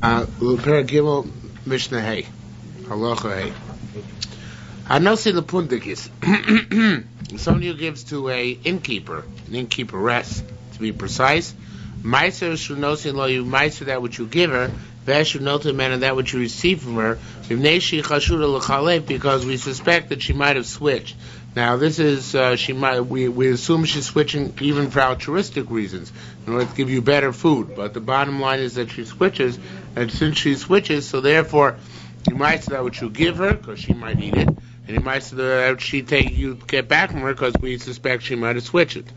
Perek Gimel Mishnah Hey Halacha Hey. Hanosi lepundikis. Somebody who gives to an innkeeperess, to be precise. Meiser shunosi lo you meiser that which you give her. Veshunotim and that which you receive from her. Because we suspect that she might have switched. Now this is we assume she's switching even for altruistic reasons in order to give you better food. But the bottom line is that she switches, and since she switches, so therefore you might say that what you give her because she might eat it, and you might say that you get back from her because we suspect she might have switched it.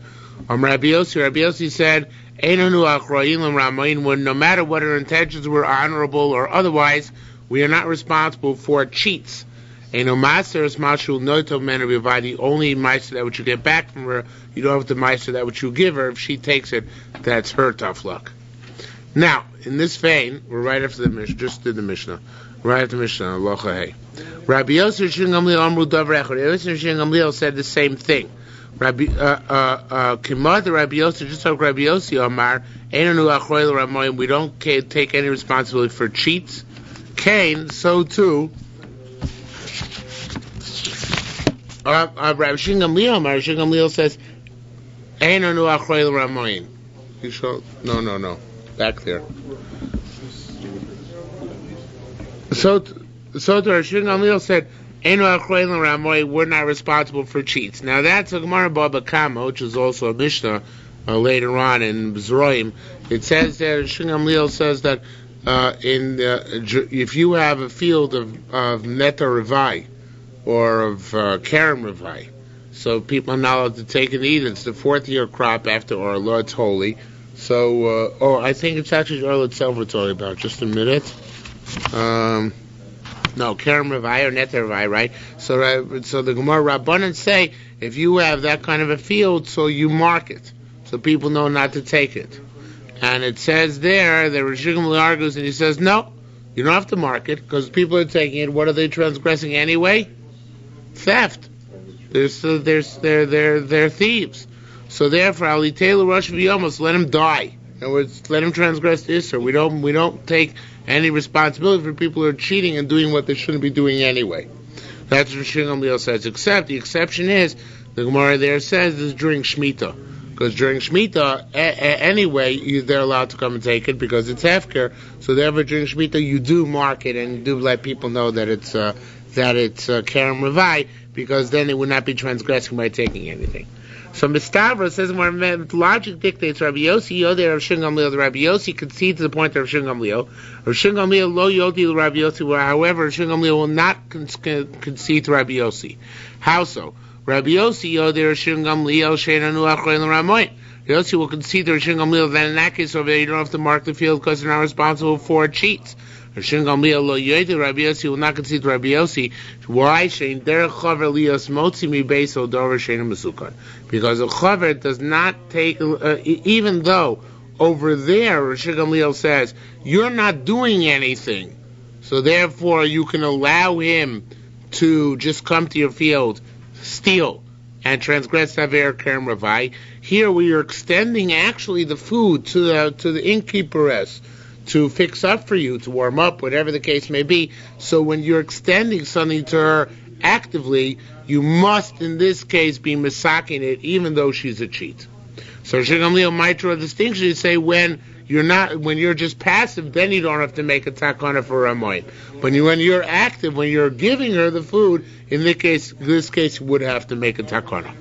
Rabbi Yossi said, no matter what her intentions were, honorable or otherwise, we are not responsible for cheats. The only meister that what you get back from her, you don't have to meister that what you give her. If she takes it, that's her tough luck. Now, in this vein, we're right after the Mishnah, just did the Mishnah. Right after the Mishnah, Aloha Hey. Rabbi Yossi said the same thing. Kimad Rabbi Yossi, just like Rabbi Yossi Amar, we don't take any responsibility for cheats. Cain, so too. Rabbi Shingamliel says, no, back there. So Rabbi Shingamliel said, we're not responsible for cheats. Now that's a Gemara Baba Kama, which is also a Mishnah later on in B'Zroim. It says there, Shingamliel says that if you have a field of Neta Revai, or of Karen Revai, so people are not allowed to take and eat. It's the fourth year crop after Orla, it's holy. So, I think it's actually Orla itself we're talking about. Just a minute. No, Karen Revai or Neta Revai, right? So the Gemara Rabbanan say, if you have that kind of a field, so you mark it, so people know not to take it. And it says there, the Rosh Hashanah argues, and he says, no, you don't have to mark it, because people are taking it. What are they transgressing anyway? Theft. They're thieves. So therefore, Ali Taylor Rosh V'Yomos, let him die. In other words, let him transgress this, or we don't take any responsibility for people who are cheating and doing what they shouldn't be doing anyway. That's what Shingamliel says. Except the exception is the Gemara there says this is during Shemitah, because during Shemitah anyway they're allowed to come and take it because it's hefker. So therefore during Shemitah you do mark it and you do let people know that it's Karen Revai, because then it would not be transgressing by taking anything. So Mistavra says more logic dictates Rabbi Yossi Yodei Rav Shingamliel. The Rabbi Yossi concedes to the point of Rav Shingamliel. Rav Shingamliel lo Yodi Rabbi Yossi. However, Rav Shingamliel will not concede to Rabbi Yossi. How so? Rabbi Yossi Yodei Rav Shingamliel Sheinanu Achrein L'Ramoin. Yossi will concede to Rav Shingamliel that in that case over there you don't have to mark the field because you're not responsible for cheats. Rav Shingamliel lo Yodi Rabbi Yossi will not concede to Rabbi Yossi. Why? Shein derech chaver lios motzi mi beiso dover shein mesukar. Because a chaver does not take, even though over there Rav Shingamliel says you're not doing anything, so therefore you can allow him to just come to your field, steal, and transgress Haver Kerem Ravai. Here we are extending actually the food to the innkeeperess to fix up for you, to warm up, whatever the case may be. So when you're extending something to her actively, you must, in this case, be misaking it, even though she's a cheat. So Shingamliel might draw a distinction and say when you're just passive, then you don't have to make a takana for Ramoin. But when you're active, when you're giving her the food, in this case, you would have to make a takana.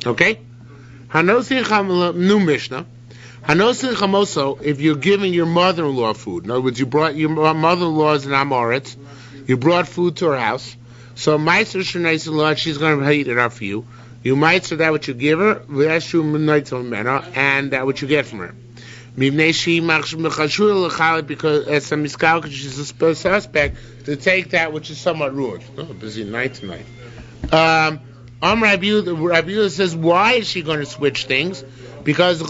Okay? New Mishnah. Hanosin chamoso, if you're giving your mother-in-law food. In other words, you brought your mother-in-law as an amoritz, you brought food to her house. So meiser shenaisin, she's going to heat it up for you. You might say that what you give her, and that what you get from her. Because as a miskal, she's a suspect to take that which is somewhat rude. Oh, busy night tonight. Rabbi Yehuda says, why is she going to switch things? Because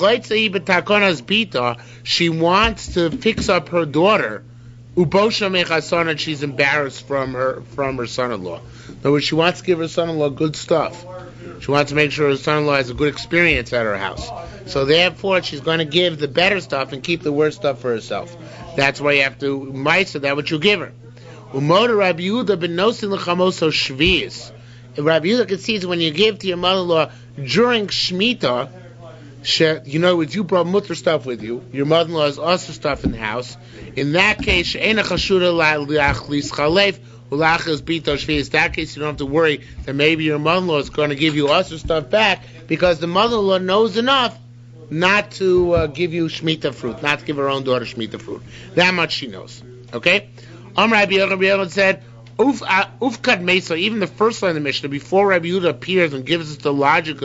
she wants to fix up her daughter, and she's embarrassed from her son-in-law. In other words, she wants to give her son-in-law good stuff. She wants to make sure her son-in-law has a good experience at her house. So therefore, she's going to give the better stuff and keep the worse stuff for herself. That's why you have to ma'isa that what you give her. Umoda Rabbi Yehuda ben Nosin l'chamoso shvius. Rabbi Yehuda concedes when you give to your mother-in-law during Shemitah, you know, if you brought mutter stuff with you, your mother-in-law has also stuff in the house. In that case, in that case, you don't have to worry that maybe your mother-in-law is going to give you also stuff back, because the mother-in-law knows enough not to give you Shemitah fruit, not to give her own daughter Shemitah fruit. That much she knows. Okay? Rabbi Yochanan said, Ufkad Mesa, even the first line of the Mishnah, before Rabbi Yehuda appears and gives us the logic,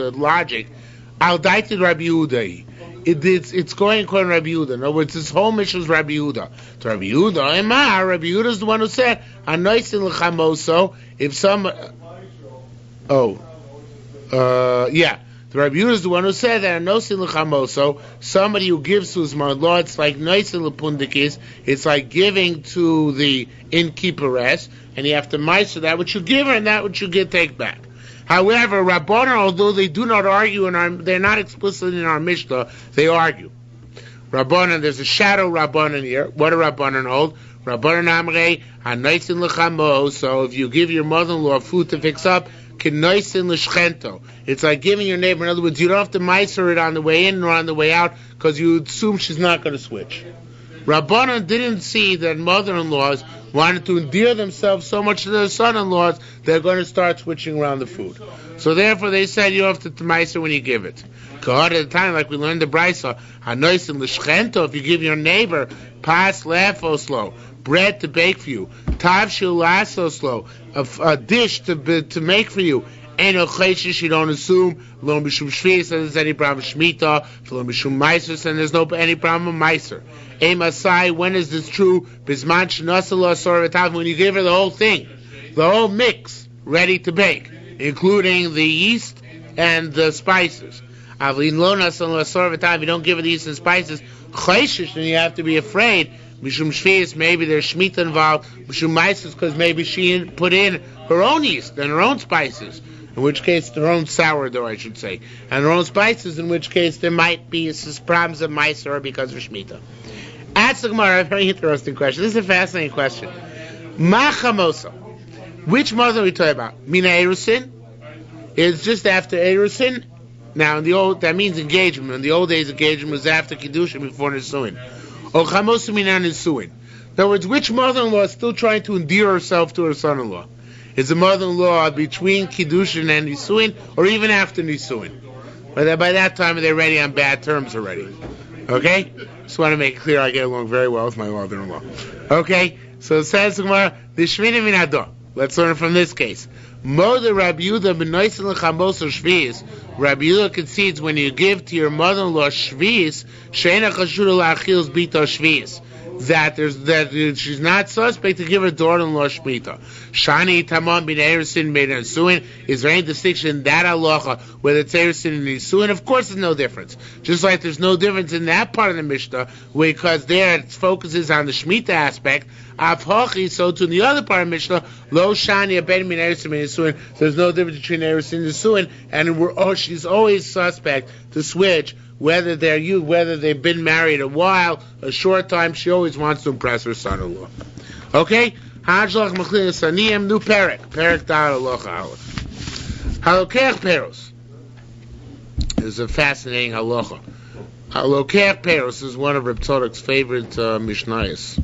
Al Daited Rabbi Yehuda. It's going according to Rabbi Yehuda. In other words, this whole Mishnah is Rabbi Yehuda. To Rabbi Yehuda, Rabbi Yehuda is the one who said, Anoisin l'chamoso, if some, the Rabbi Yehuda is the one who said that Anoisin l'chamoso, somebody who gives to his mother-in-law, it's like Noisin l'pundikis, it's like giving to the innkeeperess, and you have to meister that which you give her and that which you take back. However, Rabbanan, although they do not argue, they're not explicit in our Mishnah, they argue. Rabbanan, there's a shadow Rabbanan here. What do Rabbanan hold? Rabbanan Amrei, Hanoisin l'chamo, so if you give your mother-in-law food to fix up, Kenoisin l'shchento. It's like giving your neighbor, in other words, you don't have to meiser it on the way in or on the way out, because you assume she's not going to switch. Rabbanan didn't see that mother-in-laws wanted to endear themselves so much to their son-in-laws, they're going to start switching around the food. So therefore they said you have to meiser when you give it. At the time, like we learned the Brisa, Hanoisin l'shchento, if you give your neighbor pas lefoslo, bread to bake for you, tav shil lasoslo, a dish to make for you, and you don't assume lo mishum shvius, and there's any problem with shmita, lo mishum meiser, and there's no any problem with meiser. Masai, when is this true? Bisman shenasala sorvetav, when you give her the whole thing, the whole mix, ready to bake, including the yeast and the spices. Avlin lo nasala sorvetav, you don't give her the yeast and spices, chayshish, then you have to be afraid. Mishum shvius, maybe there's shmita involved. Mishum meiser, because maybe she put in her own yeast and her own spices. In which case, their own sourdough, I should say, and their own spices. In which case, there might be problems of meiser because of shmita. Ask the Gemara, a very interesting question. This is a fascinating question. Ma chamosa. Which mother are we talking about? Mina erusin? It's just after erusin. Now, that means engagement. In the old days, engagement was after kiddushin, before nisuin. Or chamosa mina nisuin. In other words, which mother-in-law is still trying to endear herself to her son-in-law? Is the mother-in-law between kiddushin and nisuin, or even after nisuin? But by that time, they're already on bad terms already. Okay? Just want to make it clear I get along very well with my mother-in-law. Okay? So it says the Gemara, the Shmina min Ado. Let's learn from this case. Moda Rabbi Yehuda ben Noisin l'chamos shvius. Rabbi Yehuda concedes when you give to your mother-in-law shvius, she'ena chashuda la'achil's bito shvius. That she's not suspect to give her daughter-in-law shmita. Shani tamam bin erusin bin nisuin. Is there any distinction in that halacha whether it's erusin and nisuin? Of course, there's no difference. Just like there's no difference in that part of the Mishnah, because there it focuses on the shmita aspect. Avhachi, so to the other part of the Mishnah, lo shani aben bin erusin bin nisuin. There's no difference between erusin and nisuin, and she's always suspect to switch. Whether they've been married a while, a short time, she always wants to impress her son-in-law. Okay? Hajlach Machlin Saniyim, new Perek. Perek Dar Alocha Aleph. Halokech Peros. It's a fascinating halacha. Halokech Peros is one of Reb Tzadok's favorite Mishnayos,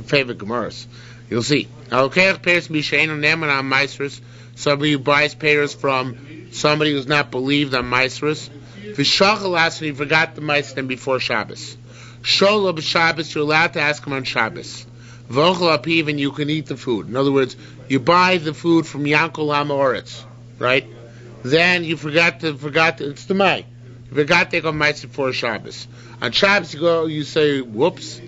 favorite Gemaras. You'll see. Halokech Peros Mishain on Neman on Maisrus. Somebody who buys Peros from somebody who's not believed on Maisrus. V'shachal asked when he forgot the meister before Shabbos. Sholo b'Shabbos, you're allowed to ask him on Shabbos. V'ochel apiv, and you can eat the food. In other words, you buy the food from Yankel Lama Oretz, right? Then you forgot it's the Mai. You forgot to take on meister before Shabbos. On Shabbos you say, whoops,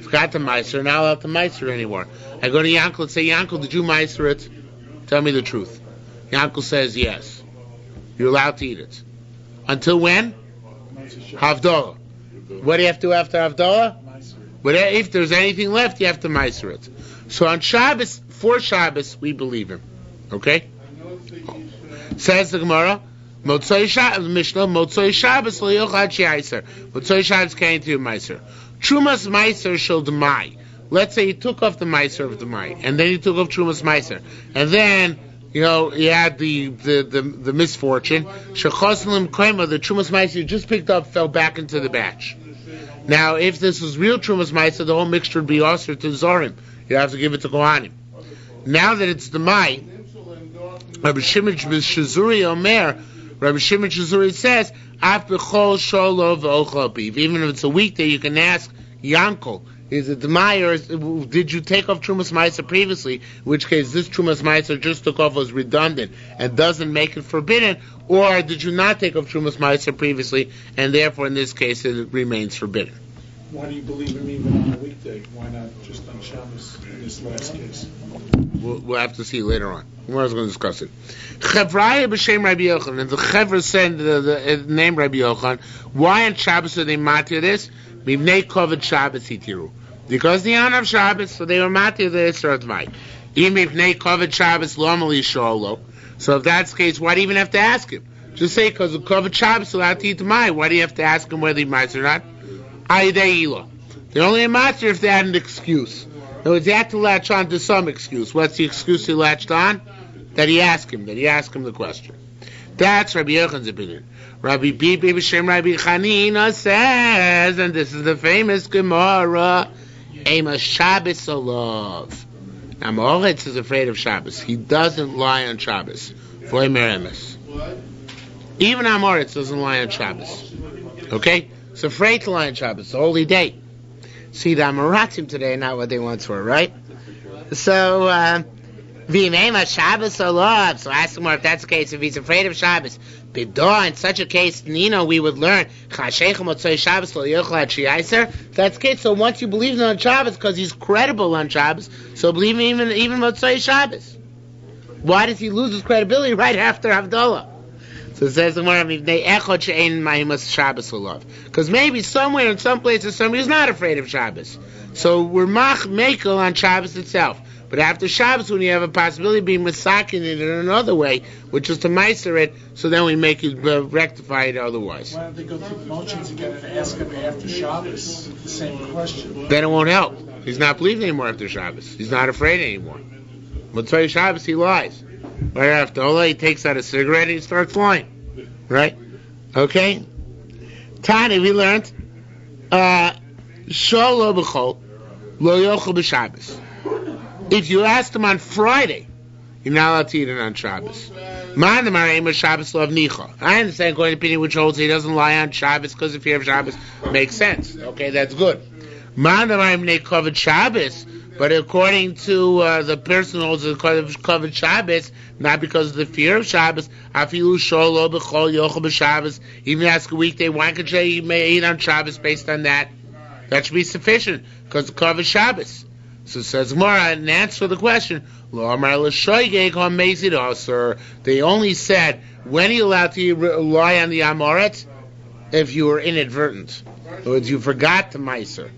forgot the meister, not allowed to meister anymore. I go to Yankel and say, Yankel, did you meister it? Tell me the truth. Yankel says yes. You're allowed to eat it. Until when? Havdalah. What do you have to do after Havdalah? But if there's anything left, you have to meiser it. So on Shabbos, for Shabbos, we believe him. Okay? Says the Gemara, Motzoi Shabbos, Mishnah, Motzoi Shabbos lo yochad shi'aiser. Motzoi Shabbos came to Meiser. Trumas Meiser shel Demai. Let's say he took off the Meiser of Demai, and then he took off Trumas Meiser, and then he had the misfortune. Shechoslim Krema, the Trumas Meiser you just picked up fell back into the batch. Now, if this was real Trumas Meiser, the whole mixture would be also to Zorim. You have to give it to Kohanim. Now that it's Demai, Rabbi Shimon Shazuri Omer. Rabbi Shimon Shazuri says, "Af b'chol sholov v'ochel apiv." Even if it's a weekday, you can ask Yankel, is it Demai or did you take off Trumas Meiser previously? In which case, this Trumas Meiser just took off was redundant and doesn't make it forbidden. Or did you not take off Trumas Meiser previously, and therefore in this case it remains forbidden? Why do you believe him even on a weekday? Why not just on Shabbos in this last case? We'll have to see later on. We're going to discuss it. Chevraya b'shem Rabbi Yochanan, and the Chevra said the name Rabbi Yochanan. Why on Shabbos are they matir this? Mivnei koved Shabbos hitiru. Because the honor of Shabbos, so they were matir this or Tvai. Even mivnei koved Shabbos lomali sholo. So if that's the case, why do you even have to ask him? Just say because of koved Shabbos allowed to eat Demai. Why do you have to ask him whether he mites or not? They're only a master if they had an excuse. In other words, they had to latch on to some excuse. What's the excuse he latched on? That he asked him the question. That's Rabbi Yochanan's opinion. Rabbi Bibi B'Shem Rabbi Chanina says, and this is the famous Gemara, Ema Shabbos Olav. Now, Moritz is afraid of Shabbos. He doesn't lie on Shabbos. V'lei meremes. Even Amoritz doesn't lie on Shabbos. Okay? He's afraid to lie on Shabbos. It's a holy day. See, the Amoratim today are not what they once were, right? So, V'imema Shabbos Olav. So ask him more if that's the case, if he's afraid of Shabbos. B'dah, in such a case, we would learn, Chashech Motzoi Shabbos lo yochad shi'aiser. That's the case. So once you believe him on Shabbos, because he's credible on Shabbos, so believe him even Motzoi Shabbos. Why does he lose his credibility right after Havdalah? So it says because maybe somewhere in some places somebody's not afraid of Shabbos. So we're mekel on Shabbos itself. But after Shabbos, when you have a possibility of being masakin in it another way, which is to meiser it, so then we make it rectify it otherwise. Why don't they go through the motions again and ask him after Shabbos the same question? Then it won't help. He's not believing anymore after Shabbos. He's not afraid anymore. Motzei Shabbos, he lies. Right after Ola, he takes out a cigarette and he starts lying. Right? Okay? Tani, we learned, Shol lo b'chol, lo yochel b'Shabbos. If you asked him on Friday, you're not allowed to eat it on Shabbos. I understand according to opinion which holds he doesn't lie on Shabbos because of fear of Shabbos. Makes sense. Okay, that's good. But according to the person who holds the covered Shabbos, not because of the fear of Shabbos, even ask a weekday, why could you may eat on Shabbos based on that? That should be sufficient because the covered Shabbos. So it says Gemara, in answer to the question, they only said, when are you allowed to rely on the Amoret? If you were inadvertent. In other words, you forgot the Meiser.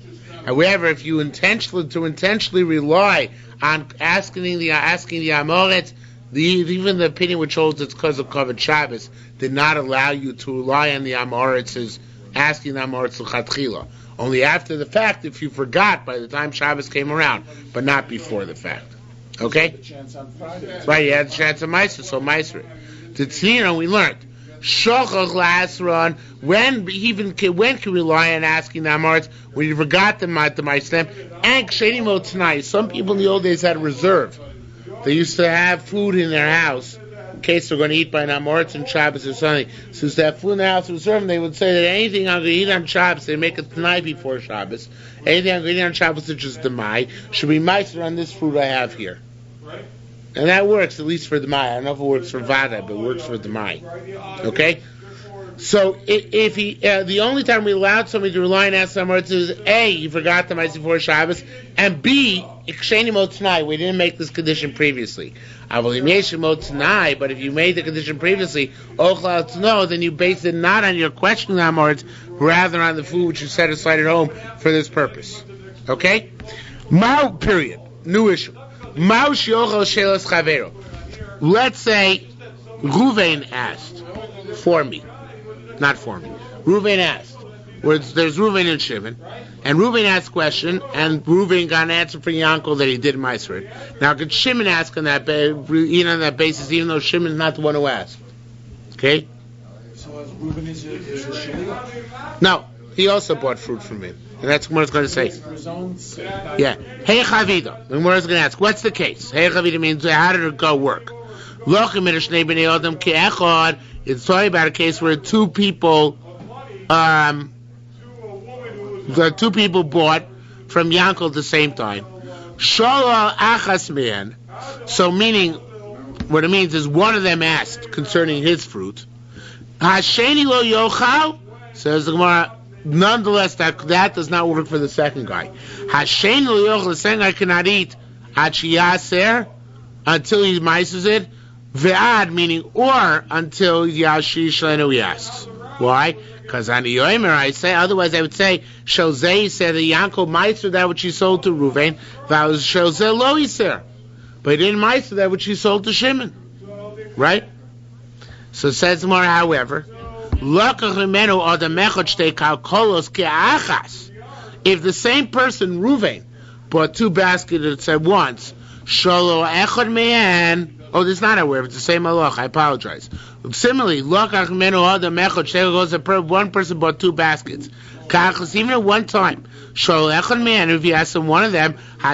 However, if you intentionally rely on asking the Amoret, even the opinion which holds it's because of covered Shabbos did not allow you to rely on the Amorets asking the Amorets l'chatchila. Only after the fact, if you forgot by the time Shabbos came around, but not before the fact. Okay? Right, you had the chance of Meiser, so Meiser. The Tzina, we learned. Shochach la'asron, when can we rely on asking the Amoritz when you forgot the Meiser? And Ksheni Motanai, some people in the old days had a reserve. They used to have food in their house in case they're going to eat by an Amoritz on Shabbos or something. Since they have food in their house reserved, they would say that anything I'm going to eat on Shabbos, they make it tonight before Shabbos. Anything I'm going to eat on Shabbos, which is Demai, should be Meiser on this food I have here. And that works, at least for Demai. I don't know if it works for Vada, but it works for Demai. Okay? So, if he, the only time we allowed somebody to rely on Asamoritz is A, he forgot the Meiser before Shabbos, and B, Iksheni Motanai, we didn't make this condition previously. But if you made the condition previously, then you based it not on your questioning Amoritz, rather on the food which you set aside at home for this purpose. Okay? Mao, period. New issue. Let's say Ruvain asked, for me. Not for me. Reuven asked. There's Reuven and Shimon. And Reuven asked a question, and Reuven got an answer from Yankel that he did Meiser it. Now, could Shimon ask on that, on that basis, even though Shimon's not the one who asked? Okay? So Reuven is a shliach? No, he also bought fruit from him. And that's what it's going to say. For his own sake. Yeah. Hey Chavida. And what is going to ask? What's the case? Hey Chavida means how did it go work? It's talking about a case where two people bought from Yankel at the same time. Shalal achas man. So meaning, what it means is one of them asked concerning his fruit. Hasheni lo yochal, says the Gemara. Nonetheless, that does not work for the second guy. Hasheni lo yochal, the second guy cannot eat achiyaser until he mices it. Ve'ad meaning or until Yashish Lenu he asks. Why? Because on the Yomer I say, otherwise I would say, Shozeh said that Yankel meiser that which he sold to Reuven, that was Shozeh lo yiser. But he didn't meiser that which he sold to Shimon. Right? So it says more, however, if the same person, Reuven, bought two baskets at once, Sholo echad me'en. Oh, this is not however, it's the same halach, I apologize. Similarly, one person bought two baskets. Even at one time, if you ask him one of them, he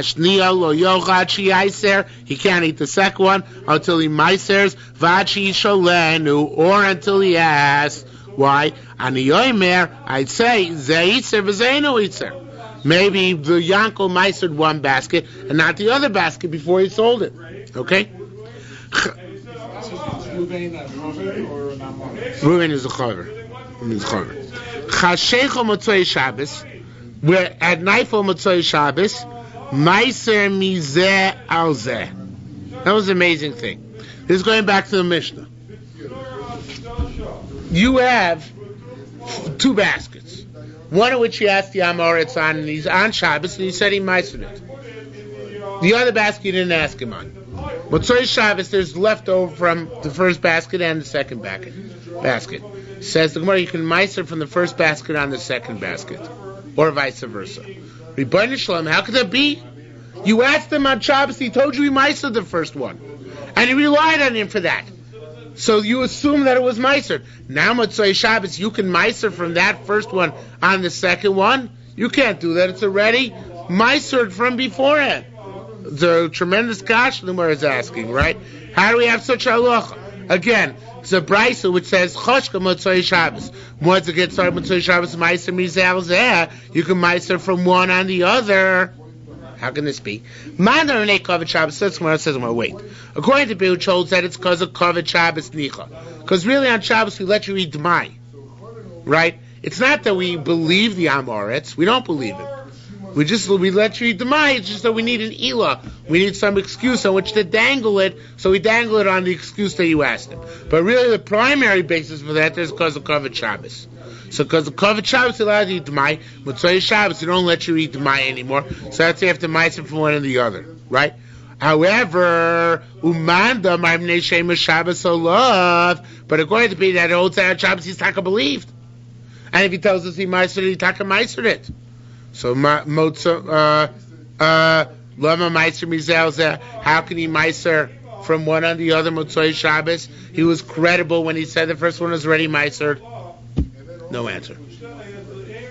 can't eat the second one until he meisers, or until he asks. Why? On the Yomer, I'd say, maybe the Yankel meisered one basket and not the other basket before he sold it. Okay? Reuven is a chaver. Chashecho Motzoi Shabbos, we're at Naifo Motzoi Shabbos, Meiser Mizeh Al Zeh. That was an amazing thing. This is going back to the Mishnah. You have two baskets, one of which he asked the Amoritz on, and he's on Shabbos, and he said he meisered it. The other basket he didn't ask him on. Motzoi Shabbos, there's leftover from the first basket and the second basket. Says the Gemara, you can meiser from the first basket on the second basket, or vice versa. Rebbeinu Shalom, how could that be? You asked him on Shabbos, he told you he meisered the first one, and he relied on him for that. So you assume that it was meiser. Now Motzoi Shabbos, you can meiser from that first one on the second one. You can't do that. It's already meisered from beforehand. The tremendous kash the Gemara is asking, right? How do we have such a halacha? Again, it's a brisa which says choshka Motzoi Shabbos. Once it gets started Motzoi Shabbos, meiser mizal zeh. You can meiser from one on the other. How can this be? Mandar and Kovet Shabbos. That's what it says. Wait. According to Bill holds that it's because of Kovet Shabbos nicha. Because really on Shabbos we let you eat Demai, right? It's not that we believe the Amoritz. We don't believe it. We let you eat Demai. It's just that we need an Elah. We need some excuse on which to dangle it. So we dangle it on the excuse that you asked him. But really the primary basis for that is because of Kovet Shabbos. So because the Kovet Shabbos allows you to eat Demai, Motzoi Shabbos they don't let you eat Demai anymore. So that's after meiser from one and the other, right? However, Umanda Ma'amnei Shema Shabbos Olav. But according to Peter, that holds out Shabbos he's taka believed, and if he tells us he meisered it, he taka meisered it. So Lama Meiser Mizel, how can he meiser from one on the other Motzoi Shabbos? He was credible when he said the first one was already meisered. No answer.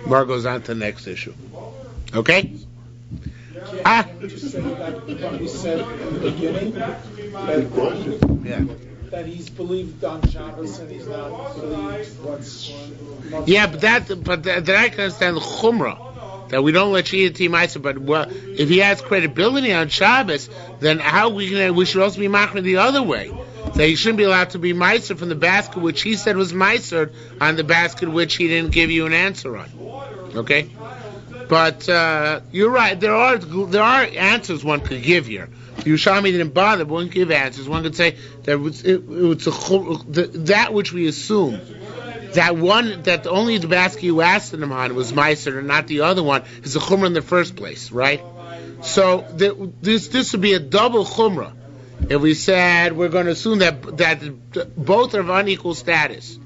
Mar goes on to the next issue. Okay? Just say that we said in the beginning that he's believed on Shabbos and he's not believed what's. Yeah, but that I can understand the chumrah that we don't let you eat the meiser. But if he has credibility on Shabbos, then how we should also be machmir the other way. That he shouldn't be allowed to be meiser from the basket which he said was meiser on the basket which he didn't give you an answer on. Okay, but you're right. There are answers one could give here. Yerushalmi didn't bother, but one could give answers. One could say that that which we assume that only the basket you asked him on was meiser and not the other one is a chumrah in the first place, right? So this would be a double chumrah. If we said we're going to assume that both are of unequal status,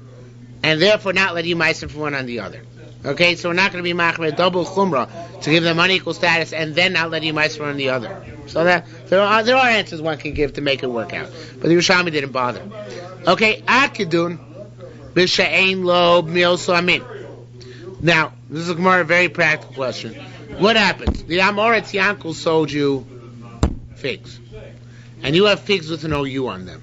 and therefore not letting you meiser from one on the other. Okay, so we're not going to be machmer double chumrah to give them unequal status and then not letting you meiser from on the other. So that there are answers one can give to make it work out, but the Yerushalmi didn't bother. Okay, akidun b'she'ein lo mioso amin. Now, this is a very practical question. What happens? The Amoretz Yankel sold you figs, and you have figs with an OU on them,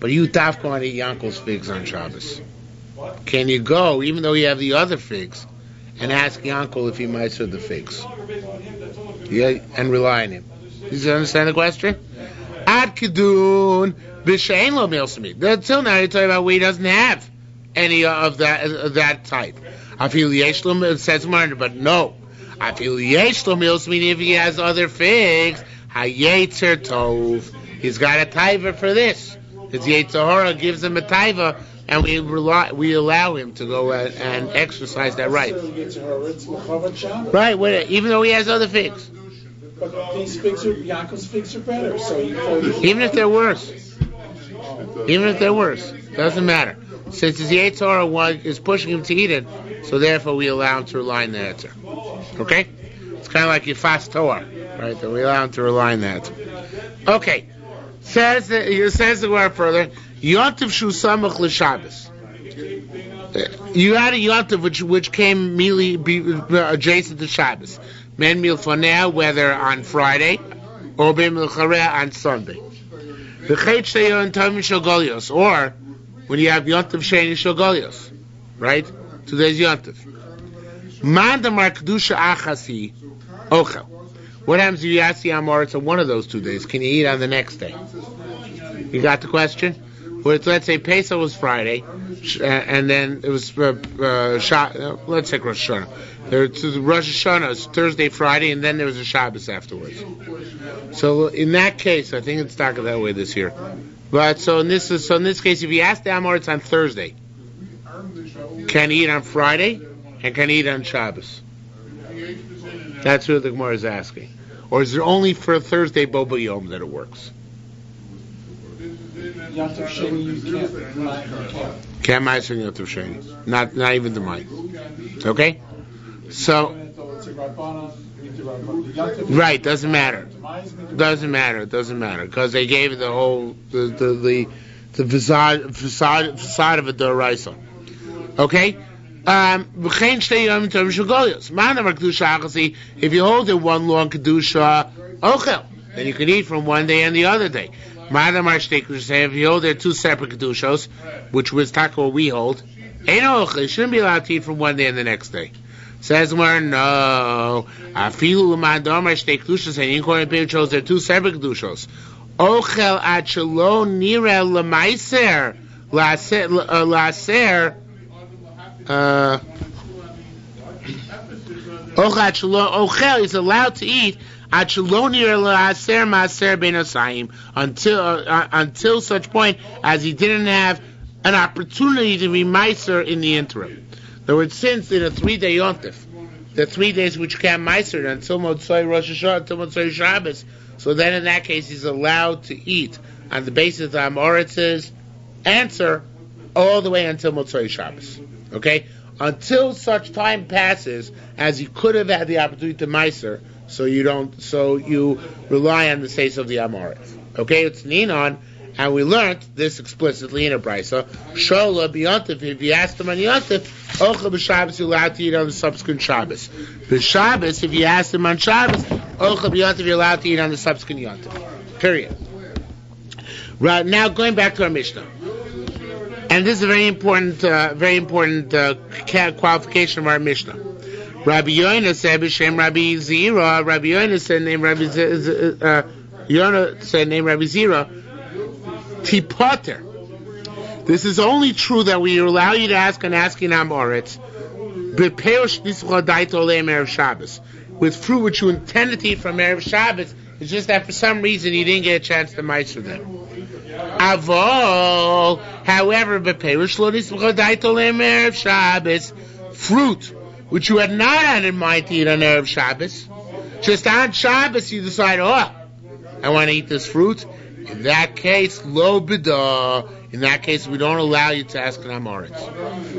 but you dafka want to eat Yankel's figs on Shabbos. Can you go, even though you have the other figs, and ask Yankel if he might serve the figs? Yeah, and rely on him. Do you understand the question? Ad kidun b'she'ein lo milsami. Until now, you're talking about where he doesn't have any of that type. I feel yeshlom, it says murder, but no. I feel yeshlom milsami if he has other figs. Hayetzer tov. He's got a taiva for this. His Yetzer Hara gives him a taiva, and we allow him to go and exercise that right. Right, even though he has other figs. But these figs Yankel's figs are better. So even if they're worse. Doesn't matter. Since his Yetzer Hara is pushing him to eat it, so therefore we allow him to rely on the Yetzer. Okay? It's kind of like your fast Torah, right? That we allow him to rely on that. Okay. Says the word further, Yontiv Shu Samach L'Shabbos. You had a Yontiv which came immediately adjacent to Shabbos. Men milfaneh, whether on Friday or b'milchareh on Sunday. V'chet sheyon tovim shogolios, or when you have Yontiv Sheni Shogolios, right? Today's Yontiv. Man damar kedusha achasi ochel. What happens if you ask the Amoritz on one of those 2 days? Can you eat on the next day? You got the question? Well, let's say Pesach was Friday, and then it was let's say Rosh Hashanah. The Rosh Hashanah is Thursday, Friday, and then there was a Shabbos afterwards. So in that case, I think it's not that way this year. But so in this case, if you ask the Amoritz on Thursday, can he eat on Friday, and can he eat on Shabbos? That's what the Gemara is asking. Or is it only for Thursday Boba Yom that it works? Yontiv Sheni you can't meiser Yontiv Sheni. Not even the mic. Okay? So right, doesn't matter. Doesn't matter, because they gave it the whole the facade of a Doraisa. Okay? If you hold it one long kedusha, ochel, then you can eat from one day and the other day. If you hold it 2 separate kedushos, which was what we hold, you shouldn't be allowed to eat from one day and the next day. Says where no, I feel my domar shtei kedushos, and incorporated people chose their 2 separate kedushos. Ochel achelo nira lemaiser laser. Ochel is allowed to eat until such point as he didn't have an opportunity to be meiser in the interim. In other words, since in a 3-day yontif, the 3 days which can't meiser until Motzei Rosh Hashanah, until Motzei Shabbos, so then in that case he's allowed to eat on the basis of Amoritz's answer all the way until Motzei Shabbos. Okay? Until such time passes as he could have had the opportunity to meiser, so you rely on the says of the Amoritz. Okay, it's Ninon, and we learned this explicitly in a brisa. Shola b'yontif, if you asked him on yontif, ochel b'Shabbos, you're allowed to eat on the subsequent Shabbos. B'Shabbos, if you asked him on Shabbos, ochel b'yontif, you're allowed to eat on the subsequent yontif. Period. Right now, going back to our Mishnah. And this is a very important qualification of our Mishnah. Rabbi Yoina said, "B'Shem Rabbi Zira." Rabbi Yoina said, "Name Rabbi Zira." Tipoter. This is only true that we allow you to ask an asking Amoritz. With fruit which you intended to eat from Erev Shabbos, it's just that for some reason you didn't get a chance to meiser them. Avol, however, fruit which you had not had in mind to eat on Erev Shabbos, just on Shabbos you decide, I want to eat this fruit. In that case, lo b'da, In that case, we don't allow you to ask an Amoritz.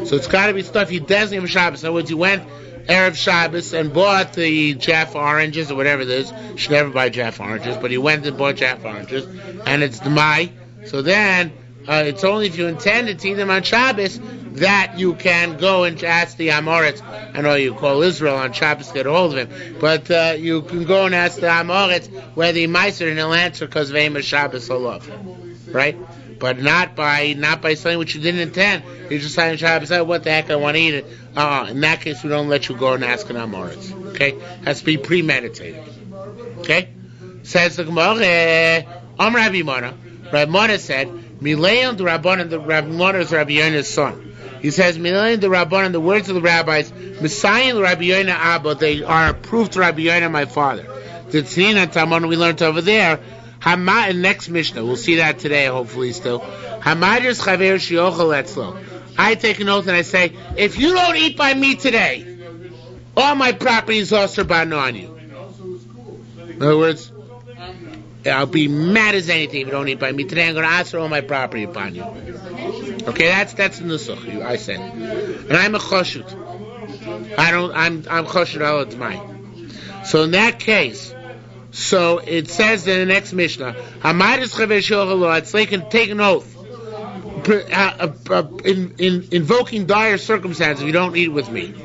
So it's got to be stuff you designate for Shabbos. In other words, you went Erev Shabbos and bought the Jaffa oranges or whatever it is. You should never buy Jaffa oranges, but he went and bought Jaffa oranges, and it's Demai. So then, it's only if you intended to eat them on Shabbos that you can go and ask the Amoritz. I know you call Israel on Shabbos to get a hold of him, but you can go and ask the Amoritz whether he meiser, and he'll answer because of Amos Shabbos Olov, right? But not by something which you didn't intend. You just saying Shabbos, oh, what the heck, I want to eat it. In that case, we don't let you go and ask an Amoritz. Okay, has to be premeditated. Okay, says the Gemara. Rabbi Mona. Rabbi Mona said, Mileon the Rabbanan, the Rabbi Mona is Rabbi Yona's son. He says, Mileon the Rabbanan, the words of the rabbis, Messiah the Rabbi Yona Abba, they are approved to Rabbi Yona, my father. The Tzina Tamon we learned over there. Hama in next Mishnah, we'll see that today, hopefully still. Hamadris Chaver Shiochel Etzlo. I take an oath and I say, if you don't eat by me today, all my property is also bound on you. In other words, I'll be mad as anything if you don't eat by me today. I'm going to ask for all my property upon you. Okay, that's the nusach I said, and I'm a choshut. I'm choshut al Demai. So in that case, so it says in the next Mishnah, Hamadis Chaver Shiochel, it's like take an oath, invoking dire circumstances. If you don't eat with me.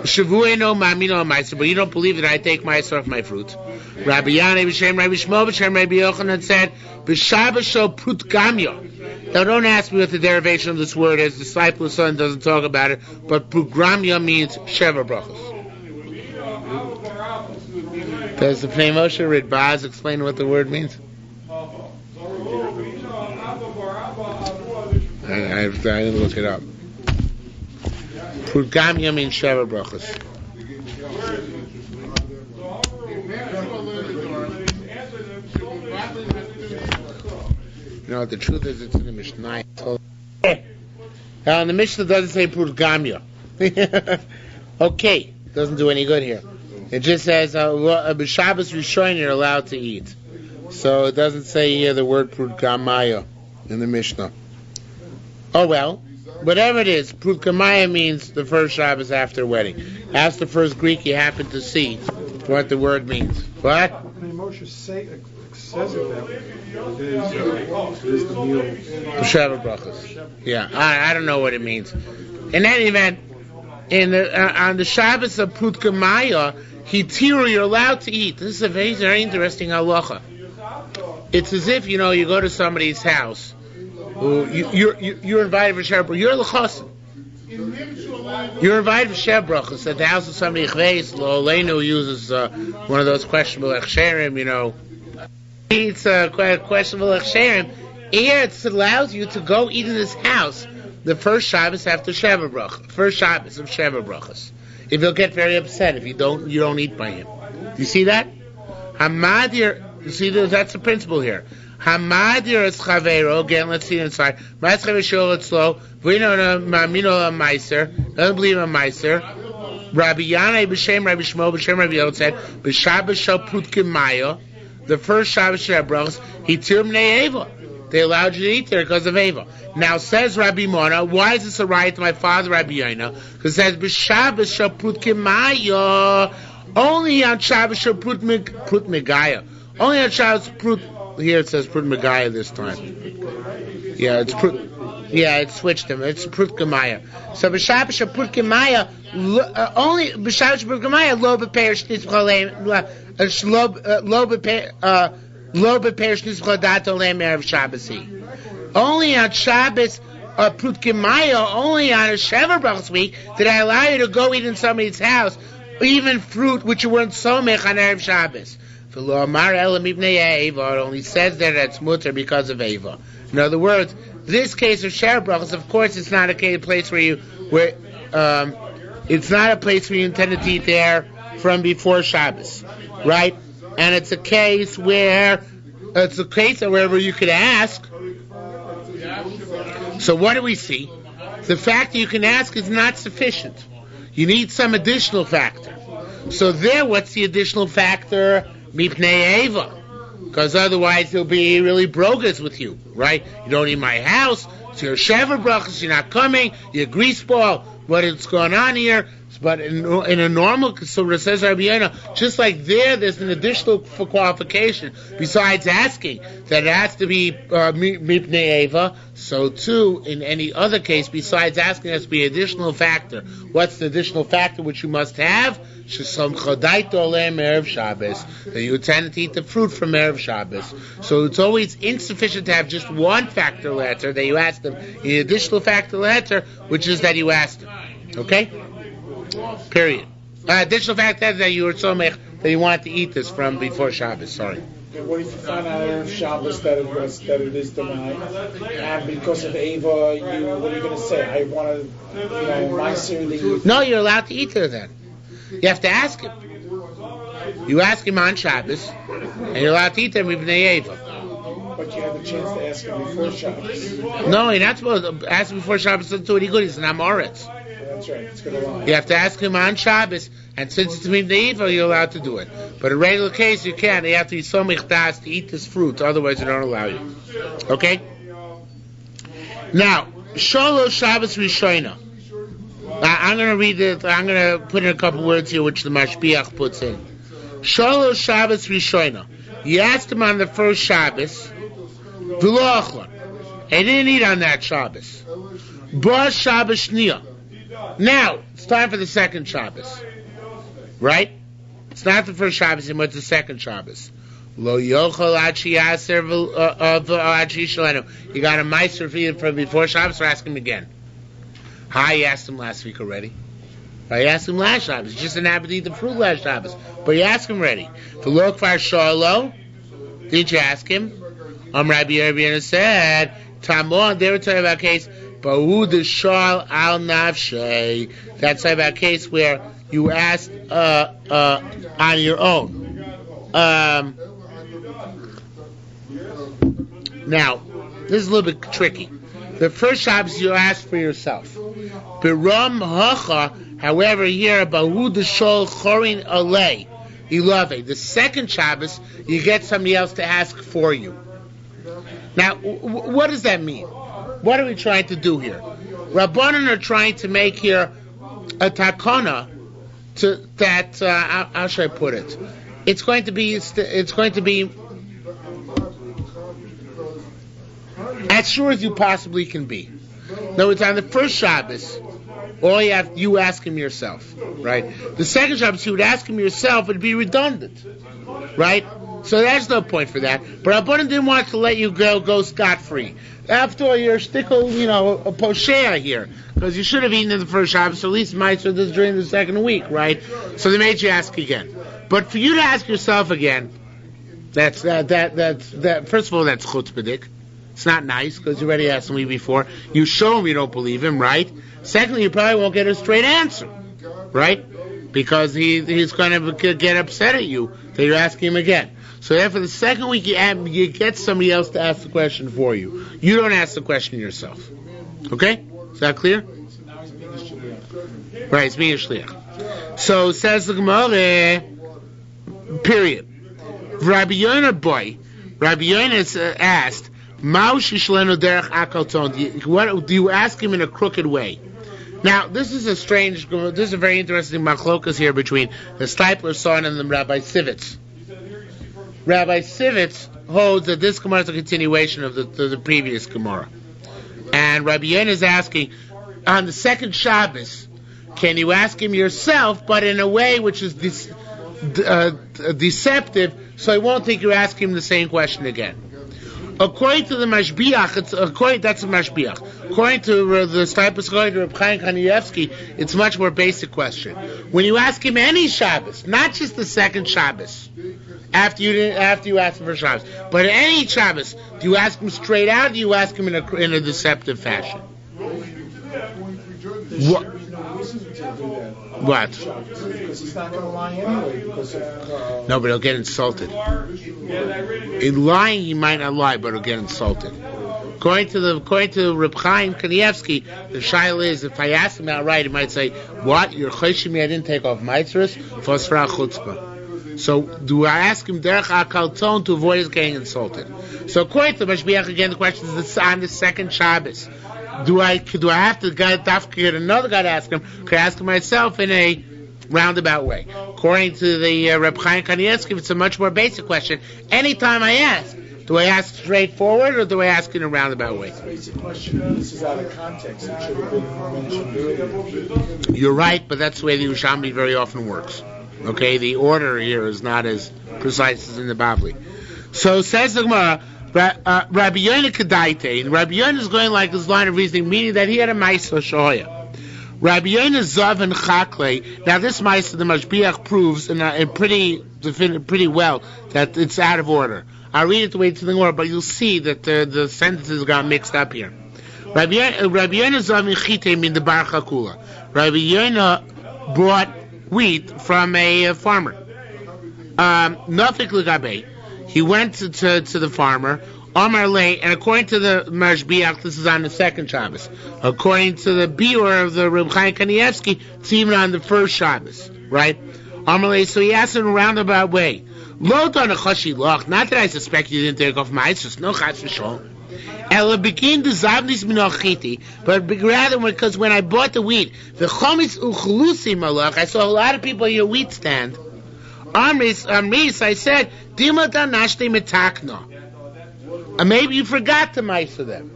Shavueno mamino ma'aser, but you don't believe that I take ma'aser off my fruit. Rabbi Yanai b'shem Rabbi Shmuel b'shem Rabbi Yochanan said, "B'Shabbos shel prut gamya." Now don't ask me what the derivation of this word is. The disciple son doesn't talk about it, but prut gamya means sheva brachos. Does the Pnei Moshe Ridbaz explain what the word means? I didn't look it up. Gamya means Sheva Brachos. No, the truth is it's in the Mishnah. Now, in the Mishnah doesn't say Gamya. Okay, doesn't do any good here. It just says B'Shabbos Rishon you're allowed to eat. So it doesn't say here the word Gamaya in the Mishnah. Oh well. Whatever it is, Prut Gamaya means the first Shabbos after wedding. Ask the first Greek you happen to see what the word means. What? Moshe says it that way. It is the meal. Sheva Brachos. Yeah, I don't know what it means. In any event, on the Shabbos of Prut Gamaya, Hitiru, you're allowed to eat. This is a very, very interesting halacha. It's as if, you go to somebody's house. You're invited for Sheva Brachos. You're l'chasen. You're invited for Sheva Brachos at the house of somebody. Leinu uses one of those questionable echsherim. It's a questionable echsherim. Here it allows you to go eat in his house the first Shabbos after Sheva Brachos, first Shabbos of Sheva Brachos. If he'll get very upset if you don't eat by him. Do you see that? Hamadir. You see that's the principle here. Hamadir es chavero. Again, let's see inside. Mas chaveshol etzlo. V'ino mamino meiser. Doesn't believe in meiser. Rabbi Yanai b'shem Rabbi Shmuel b'shem Rabbi Yochanan said b'Shabbos shel prut gemaya. The first Shabbos Sheva Brachos hitir b'nei Eva. They allowed you to eat there because of Eva. Now says Rabbi Mona, why is this a right to my father Rabbi Yonah? Because it says b'Shabbos shel prut gemaya. Only on Shabbos shel prut megaya. Only on Shabbos prut. Here it says Prut Megaya this time. Yeah, it's Prut. Yeah, it switched them. It's Prut Gemaya. So b'Shabbos Prut Gemaya only b'Shabbos Prut Gemaya lo b'peir shnitzchalem lo b'peir shnitzchadat olem erev Shabbos. Only on Shabbos Prut Gemaya, only on a Sheva Brachos week did I allow you to go eat in somebody's house, even fruit which you weren't somech on erev Shabbos. It only says that it's mutter because of Eva. In other words, this case of Sheva Brachos, of course, it's not a place where it's not a place where you intended to eat there from before Shabbos, right? And it's a case where wherever you could ask. So what do we see? The fact that you can ask is not sufficient. You need some additional factor. So there, what's the additional factor? Mipnei Eva. Because otherwise he'll be really brogus with you, right? You don't need my house, it's your shever brachas, you're not coming, you're greaseball, what is going on here? But in a normal, so it says Rabbi Yonah, just like there's an additional qualification besides asking that it has to be mipnei eva. So too, in any other case, besides asking, has to be an additional factor. What's the additional factor which you must have? That you intend to eat the fruit from Erev Shabbos. So it's always insufficient to have just one factor letter that you ask them. The additional factor letter, which is that you asked them. Okay? Period. Additional factor that you were somech that you want to eat this from before Shabbos. Sorry. And what if you find out Erev Shabbos that it is Demai, and because of Eva, what are you going to say? I want to, my series. No, you're allowed to eat there then. You have to ask him. You ask him on Shabbos, and you're allowed to eat them with Eva. But you have the chance to ask him before Shabbos. No, you're not supposed to ask him before Shabbos. Doesn't do any good. He's an Amoritz. That's right. It's going to lie. You have to ask him on Shabbos, and since it's Eva, you're allowed to do it. But in a regular case, you can't. You have to be so michtas to eat this fruit, otherwise they don't allow you. Okay? Now, Sholo Shabbos Rishoina. I'm going to read it. I'm going to put in a couple words here, which the Mashbiach puts in. Sholo Shabbos Rishoina. You asked him on the first Shabbos, V'lo achla. He didn't eat on that Shabbos. Ba Shabbos Shnia. Now, it's time for the second Shabbos. Right? It's not the first Shabbos, but it's the second Shabbos. Lo yochel achi yaser achi shalenu. You got a meiser from before Shabbos, or ask him again. I asked him last week already. I asked him last Shabbos. He just didn't happen to eat the fruit last Shabbos. But you asked him already. For lo kvar shalo, did you ask him? Rabbi Yerubiana said, Tamon, they were talking about a case, Bahu the shal al nafshay. That's talking about a case where you asked on your own. Now, this is a little bit tricky. The first Shabbos you ask for yourself. Biram hacha, however, here Bahu the shal chorin alei ilave. The second Shabbos you get somebody else to ask for you. Now, what does that mean? What are we trying to do here? Rabbanan are trying to make here a takana to that. How should I put it? It's going to be as sure as you possibly can be. No, it's on the first Shabbos. All you ask him yourself, right? The second Shabbos you would ask him yourself, it'd be redundant, right? So there's no point for that. But Rabbanan didn't want to let you go scot-free. After all, you're stickle, a poshea here, because you should have eaten in the first Shabbos, so at least mitzvah this during the second week, right? So they made you ask again. But for you to ask yourself again, that's first of all, that's chutzpahdik. It's not nice, because you already asked me before. You show him you don't believe him, right? Secondly, you probably won't get a straight answer, right? Because he's going to get upset at you that you're asking him again. So therefore, the second week you get somebody else to ask the question for you. You don't ask the question yourself. Okay? Is that clear? Right, it's being a shliach. So says the Gemara, period. Rabbi Yonah asked, what do you ask him in a crooked way? Now, this is a very interesting machlokas here between the Steipler son and the Rabbi Sivitz. Rabbi Sivitz holds that this Gemara is a continuation of the previous Gemara. And Rabbi Yonah is asking, on the second Shabbos, can you ask him yourself, but in a way which is deceptive, so he won't think you're asking him the same question again. According to the Mashbiach, that's a Mashbiach. According to the Steipus, according to Reb Chaim Kanievsky, it's a much more basic question. When you ask him any Shabbos, not just the second Shabbos, after you ask him for Shabbos, but any Shabbos, do you ask him straight out, or do you ask him in a deceptive fashion? What? Because he's not going to lie anyway. No, but he'll get insulted. In lying, he might not lie, but he'll get insulted. According to Reb Chaim Kanievsky, the shaila is, if I ask him outright, he might say, "What? You're chayshim me? I didn't take off meitzros? Fosra chutzpah." So do I ask him derech akal ton to avoid his getting insulted? So according to the Mashbiach, again the question is on the second Shabbos. Do I have to get another guy to ask him? Could I ask him myself in a roundabout way? According to the Reb Chaim Kanievsky, it's a much more basic question. Anytime I ask, do I ask straightforward or do I ask in a roundabout way? Basic question. This is out of context. It should have been mentioned earlier. You're right, but that's the way the Yerushalmi very often works. Okay, the order here is not as precise as in the Bavli. So says the Gemara, Rabbi Yonah Kedaite, and Rabbi Yonah is going like this line of reasoning, meaning that he had a Maisa Shoya. Rabbi Yonah Zav and Chakle. Now this Maisa, the Mashbiach proves pretty well that it's out of order. I'll read it the way it's in the Gemara, but you'll see that the sentences got mixed up here. Rabbi Yonah Zav and Chite mean the Bar Chakula. Rabbi Yonah brought wheat from a farmer. Nafik L'Gabe. He went to the farmer, Amar Lei, and according to the Mashbiach, this is on the second Shabbos. According to the Biur of the Reb Chaim Kanievsky, it's even on the first Shabbos, right? Amar Lei, so he asked in a roundabout way, Lo dana chashi loch, not that I suspect you didn't take off ma'asos, no chas v'shol. Ela begin the zavnis minochiti, but rather because when I bought the wheat, the chomis uchlusi malach, I saw a lot of people at your wheat stand. Amris, I said, Dima danashte metakna. Maybe you forgot to mice them.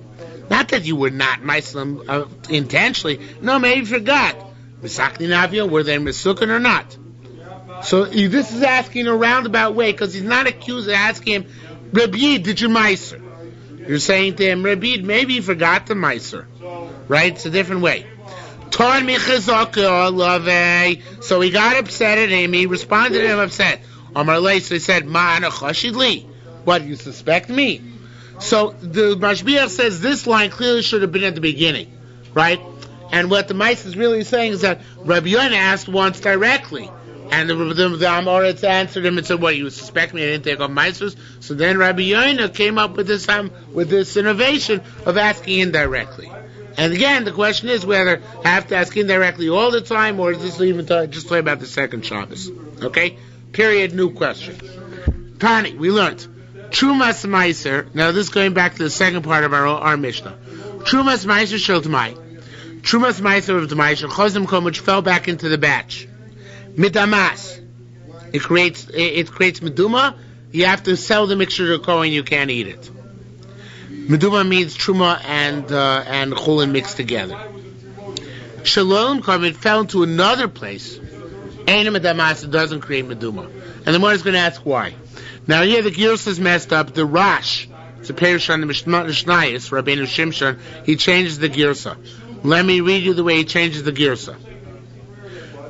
Not that you were not mice them intentionally. No, maybe you forgot. Misakni navio, were they misukin or not? So this is asking a roundabout way because he's not accused of asking him, Rabbi, did you micer? You're saying to him, Rabbi, maybe you forgot to micer. Right? It's a different way. So he got upset at him. He responded to him upset. So he said, what, you suspect me? So the Mashbiach says this line clearly should have been at the beginning, right? And what the Mice is really saying is that Rabbi Yonah asked once directly, and the Amoritz answered him and said, "What, you suspect me? I didn't take off Mices?" So then Rabbi Yonah came up with this innovation of asking indirectly. And again, the question is whether I have to ask indirectly all the time, or is this even just talking about the second Shabbos? Okay? Period. New question. Tani, we learned. Trumas Meiser. Now this is going back to the second part of our Mishnah. Trumas Meiser Shel Demai. Trumas Meiser of Demai Shel Chozim Kom, which fell back into the batch. Midamas. It creates meduma. You have to sell the mixture to Kohen. You can't eat it. Meduma means truma and chulin mixed together. Shalom Kom, it fell into another place. Ain't Midamas. It doesn't create meduma. And the one is going to ask why. Now here the Girsa is messed up. The Rash, it's a parish on the Mishnayos, Rabbeinu Shimshon, he changes the Girsa. Let me read you the way he changes the Girsa.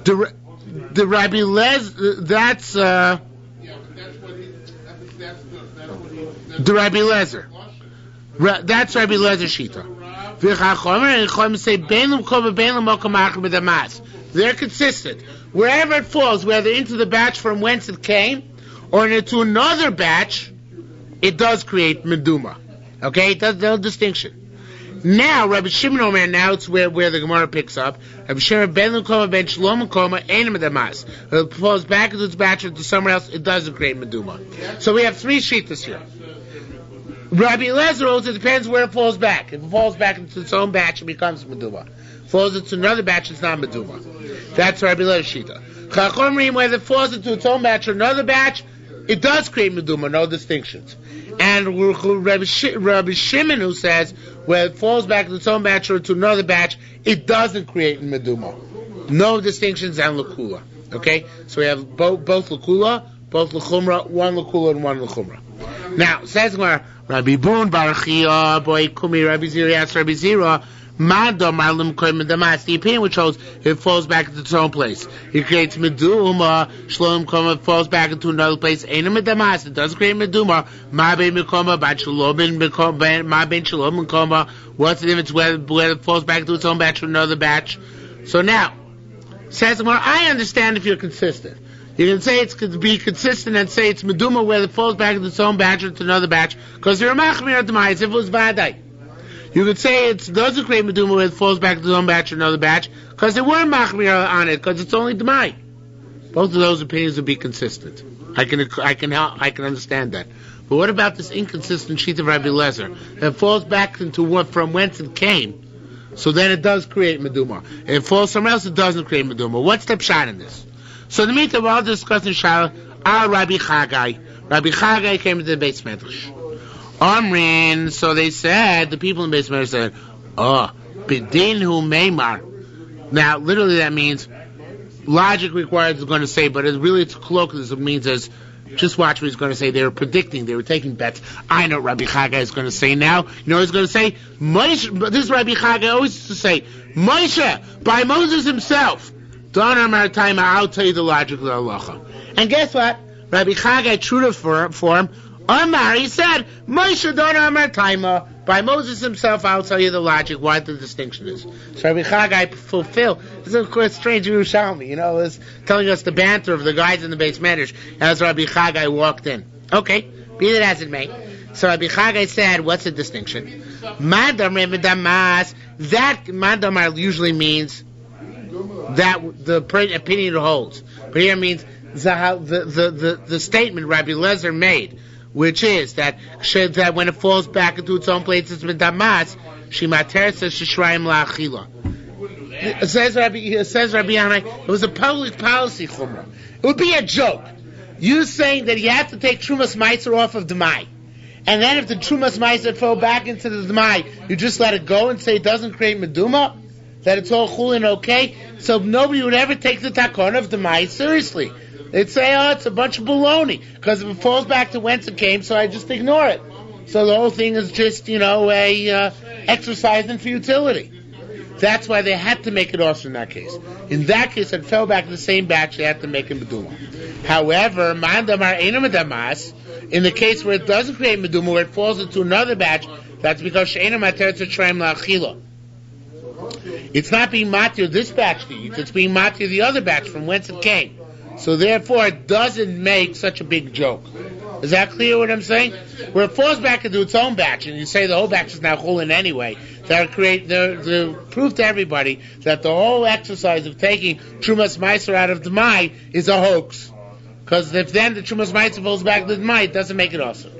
The Rabbi Les, that's the Rabbi Lezer. That's Rabbi Lezer Shita. They're consistent. Wherever it falls, whether into the batch from whence it came, or into another batch, it does create meduma. Okay? It does no distinction. Now, Rabbi Shimon Omer, now it's where the Gemara picks up. Rabbi Shimon ben Lukoma ben Shalom Koma ain't medamas. It falls back into its batch or to somewhere else, it doesn't create meduma. So we have three shittas here. Rabbi Eliezer holds it depends where it falls back. If it falls back into its own batch, it becomes meduma. If it falls into another batch, it's not meduma. That's Rabbi Eliezer shita. Chachomrim, whether it falls into its own batch or another batch, it does create meduma, no distinctions. And Rabbi Shimon, who says, where it falls back to its own batch or to another batch, it doesn't create meduma. No distinctions and lakula. Okay? So we have both lakula, both lachumra, one lakula and one lachumra. Now, says Rabbi Boon Barachia, boy Kumi, Rabbi Zira asked Rabbi Zira, the opinion which shows it falls back into its own place. It creates meduma. Shalom koma falls back into another place. Ain't a medamas. It doesn't create meduma. Ma ben mekoma, ban shalom koma. What's the difference whether it falls back into its own batch or another batch? So now, says more. I understand if you're consistent. You can say it's to be consistent and say it's meduma whether it falls back into its own batch or to another batch because you're a machmir demais if it was vadai. You could say it doesn't create meduma when it falls back to its own batch or another batch, because there were machmir on it, because it's only demai. Both of those opinions would be consistent. I can understand that. But what about this inconsistent sheet of Rabbi Lezer? It falls back into from whence it came. So then it does create meduma. If it falls somewhere else, it doesn't create meduma. What's the pshat in this? So in the meantime, we're all discussing Shaila. Rabbi Chagai. Rabbi Chagai came to the Beis Medrash. Amrin, so they said, the people in the Beis Medrash said, Bidin hu meimar. Now, literally that means, logic requires is going to say, but it's colloquialism. It means as, just watch what he's going to say. They were predicting, they were taking bets. I know what Rabbi Chagai is going to say now. You know what he's going to say? Moshe, this is Rabbi Chagai always used to say, Moshe, by Moses himself, Don Amar Taima, I'll tell you the logic of the halacha. And guess what? Rabbi Chagai, true to form, Amar, he said, Moshe Don Amar Taima, by Moses himself, I'll tell you the logic, why the distinction is. So Rabbi Chagai fulfilled. This is, of course, strange Yerushalmi, is telling us the banter of the guys in the Beis Medrash as Rabbi Chagai walked in. Okay, be that as it may. So Rabbi Chagai said, what's the distinction? Madamar Damas, that Madamar usually means that the opinion it holds. But here it means the statement Rabbi Lezer made, which is that when it falls back into its own place, it's Damas, Shimater says Shishraim La'achila. It says Rabbi Yanai, it was a public policy chumrah. It would be a joke. You saying that you have to take Trumas Meiser off of Demai. And then if the Trumas Meiser fell back into the Demai, you just let it go and say it doesn't create Meduma? That it's all chulin okay? So nobody would ever take the takon of Demai seriously. They'd say, it's a bunch of baloney. Because if it falls back to whence it came, so I just ignore it. So the whole thing is just, a exercise in futility. That's why they had to make it also in that case. In that case, it fell back to the same batch, they had to make it meduma. However, mandamar einam damas, in the case where it doesn't create meduma, where it falls into another batch, that's because she'einam ater tzrayim la'achila. It's not being matir this batch to eat, it's being matir the other batch from whence it came. So therefore, it doesn't make such a big joke. Is that clear what I'm saying? Where it falls back into its own batch, and you say the whole batch is now chulin anyway, that create the proof to everybody that the whole exercise of taking Trumas Meiser out of Demai is a hoax. Because if then the Trumas Meiser falls back to Demai, it doesn't make it awesome.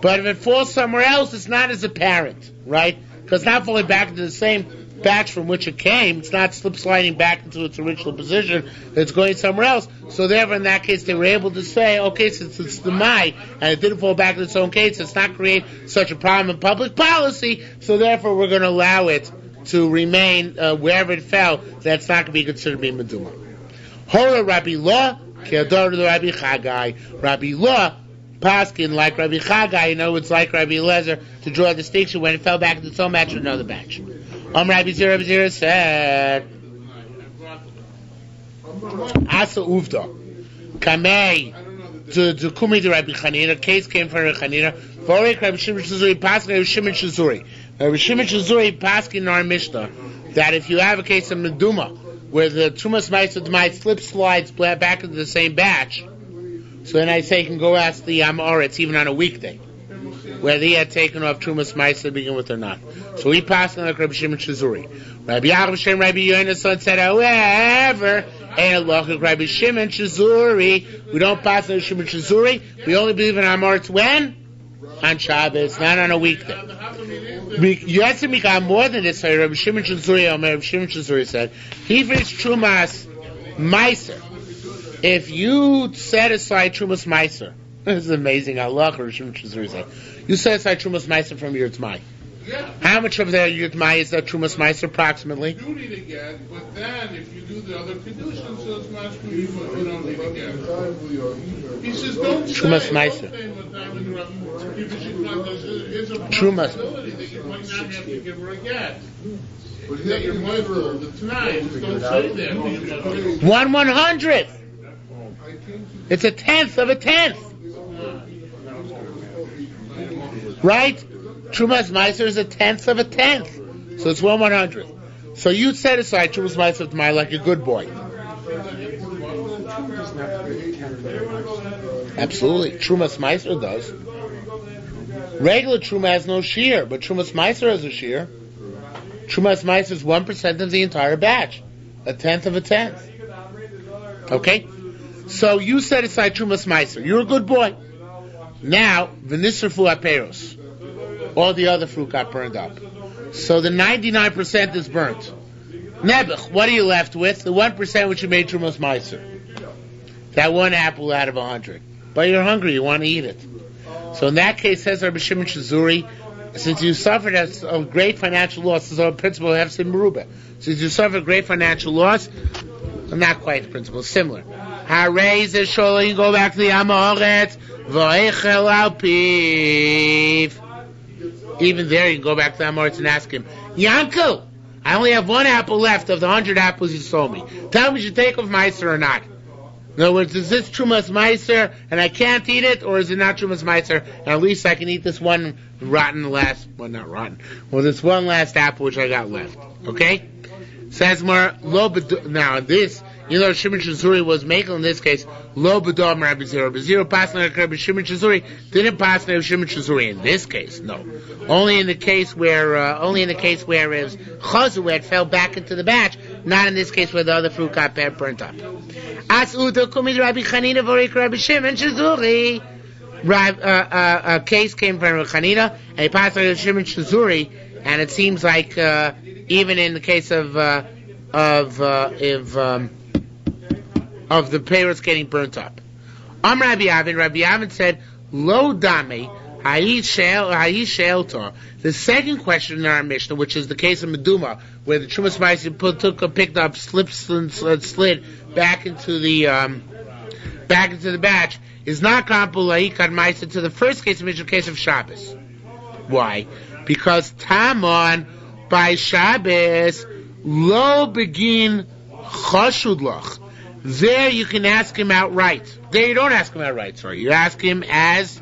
But if it falls somewhere else, it's not as apparent, right? Because it's not falling back into the same batch from which it came, it's not slip sliding back into its original position, it's going somewhere else. So therefore in that case they were able to say, okay, since it's the Mai and it didn't fall back in its own case, it's not create such a problem in public policy, so therefore we're going to allow it to remain wherever it fell, that's not going to be considered being Meduma. Hora Rabbi Law, Keador to Rabbi Chagai. Rabbi Law, Paskin, like Rabbi Chagai, it's like Rabbi Lezer, to draw a distinction when it fell back into its own batch or another batch. Rabbi Zera said, Asa Uvda, Kamei, to Kumi to Rabbi Chanina, case came from Rabbi Chanina, Vorek Rabbi Shimon Shazuri, Paskin Rabbi Shimon Shazuri. Rabbi Shimon Shazuri, Paskin in our Mishnah, that if you have a case of Meduma, where the Trumas Meiser might slip slides back into the same batch, so then I say you can go ask the Amoritz even on a weekday, whether he had taken off Trumas Meiser to begin with or not. So he passed on like Rabbi Shimon Shazuri. Rabbi Yaakov Shem Rabbi Yonason said, however, and Rabbi Shimon Shazuri, we don't pass on Shimon Shazuri, we only believe in Amoritz when? On Shabbos, not on a weekday. You have to make more than this. Rabbi Shimon Shazuri said, he finished Trumas Meiser. If you set aside Trumas Meiser, this is amazing. Allah, Rabbi Shimon Shazuri said, you set aside Trumas Meiser from your Tzmai. How much of their Yutmai is that Trumas Meiser approximately? You need again, but then if you do the other conditions, so it's much more, you don't need again. He says, don't Trumas Meiser. Trumas. That you might not have to give her again. That you're mindful of the time. Don't say that. 1/100th. It's a tenth of a tenth. Right? Trumas Meiser is a tenth of a tenth. So it's 1/100th. So you set aside Trumas Meiser to my like a good boy. Absolutely. Trumas Meiser does. Regular Truma has no shiur, but Trumas Meiser has a shiur. Trumas Meiser is 1% of the entire batch. A tenth of a tenth. Okay? So you set aside Trumas Meiser. You're a good boy. Now, V'nisrafu Aperos. All the other fruit got burned up. So the 99% is burnt. Nebuch, what are you left with? The 1% which you made Trumas Meiser. That one apple out of 100. But you're hungry, you want to eat it. So in that case, says Rabbi Shimon Shazuri, since you suffered a great financial loss, this is our principle of Hefsed Merubah. Since you suffered great financial loss, not quite the principle, similar. Harei ze sholo, you go back to the Amoretz, v'eichel al piv. Even there, you can go back to the Amoretz and ask him, Yankel, I only have one apple left of the 100 apples you sold me. Tell me, should take of Meiser or not? In other words, is this Trumas Meiser and I can't eat it, or is it not Trumas Meiser and at least I can eat this one not rotten, this one last apple which I got left. Okay? Says more, now this, Shimon Shazuri was making in this case, lo b'dom Rabbi Zero. Rabbi Zero passing like Rabbi Shimon Shazuri didn't pass like Shimon Shazuri in this case, no. Only in the case where it was chazu, where it fell back into the batch, not in this case where the other fruit got burnt up. As udo kumid Rabbi Chanina v'orik Rabbi Shimon Shazuri. A case came from Rabbi Chanina, and he passed like Shimon Shazuri, and it seems like even in the case of the payros getting burnt up. Rabbi Avin said, Lo dame, the second question in our Mishnah, which is the case of Meduma, where the Trumas Meiser picked up, slid back into the batch, is not comparable Meiser to the first case, which is the case of Shabbos. Why? Because Tamon by Shabbos lo begin chashudlach. There you can ask him outright. There you don't ask him outright, sorry. You ask him as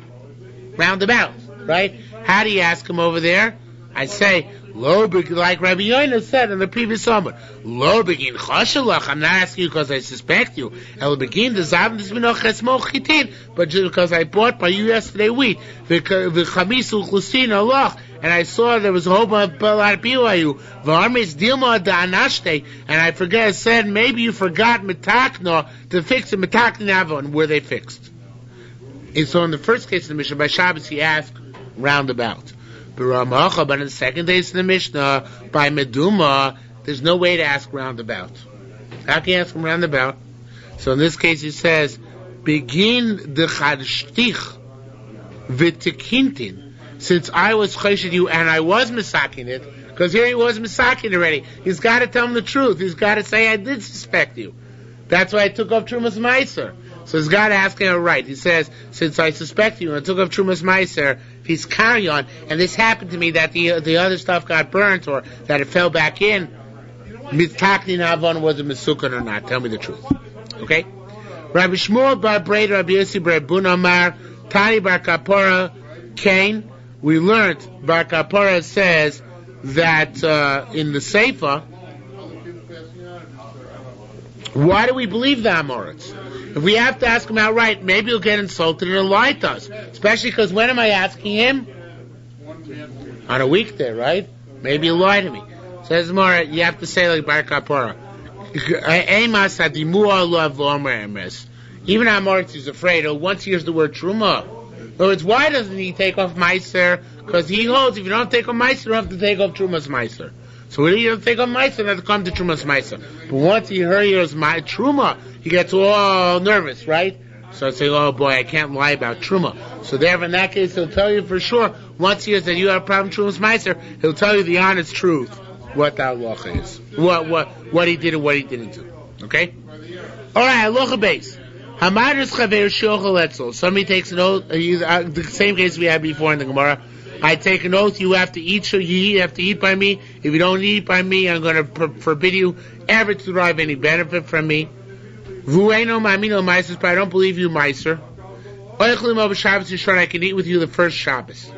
roundabout, right? How do you ask him over there? I say, lo begin, like Rabbi Yoina said in the previous sermon, lo begin chashudlach. I'm not asking you because I suspect you. El begin the zav disminoches mochitin, but just because I bought by you yesterday wheat. The chamisu chlusin alach. And I saw there was a whole lot of people at you. And I said, maybe you forgot metakna to fix the metakna, and were they fixed? And so in the first case of the Mishnah, by Shabbos, he asked roundabout. But in the second case of the Mishnah, by Meduma, there's no way to ask roundabout. How can you ask him roundabout? So in this case, he says, begin the chadshtich v'tekintin. Since I was choshed you and I was misaking it, because here he was misaking already, he's got to tell him the truth. He's got to say, I did suspect you. That's why I took up Trumas Meiser. So he's got to ask him right. He says, since I suspect you and I took up Trumas Meiser, if he's carry on, and this happened to me that the other stuff got burnt or that it fell back in, mitaknin avon was a misukan or not. Tell me the truth. Okay? Rabbi Shmuel bar Breda, Rabbi Yossi bar Bunamar, Tani bar Kapora, Cain. We learned, Bar Kapora says that in the Seifa, why do we believe the Amoritz? If we have to ask him outright, maybe he'll get insulted and he'll lie to us. Especially because when am I asking him? On a weekday, right? Maybe he'll lie to me. Says Mara, you have to say like Bar Kapora. Even Amoritz is afraid. Once he hears the word Truma. In other words, why doesn't he take off Meiser? Because he holds, if you don't take off Meiser, you don't have to take off Trumas Meiser. So when you don't take off Meiser, you have to come to Trumas Meiser. But once he hears my Truma, he gets all nervous, right? So I say, oh boy, I can't lie about Truma. So therefore, in that case, he'll tell you for sure, once he hears that you have a problem with Trumas Meiser, he'll tell you the honest truth, what the halacha is. What he did and what he didn't do. Okay? Alright, halacha base. Somebody takes an oath, the same case we had before in the Gemara. I take an oath, you have to eat by me. If you don't eat by me, I'm going to forbid you ever to derive any benefit from me. But I don't believe you, Meiser. I can eat with you the first Shabbos.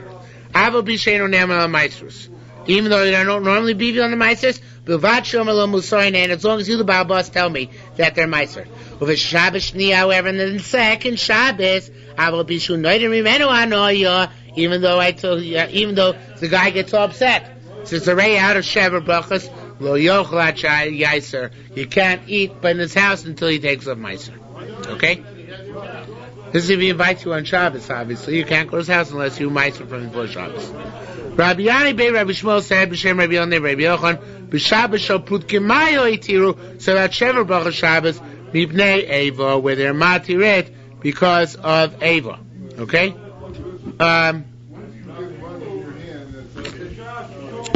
Even though I don't normally believe you on the Meisers, and as long as you, the Baal Boss, tell me that they're Meiser. With a Shabbos Shni, however, and then the second Shabbos, I will be even though the guy gets so upset. Since the ray out of Shever Brachas, lo yochel yaser, you can't eat in his house until he takes off Meiser. Okay? This is if he invites you on Shabbos, obviously. You can't go to his house unless you meiser from before Shabbos. Rabbi Yani Bey Rabbi Shmuel said, B'Shem Rabbi Yonah Rabbi Yochanan, B'Shabbos shal prut gemayo itiru, so that Shever Bracha Shabbos, Mipnei Eva, where they're matiret because of Eva. Okay?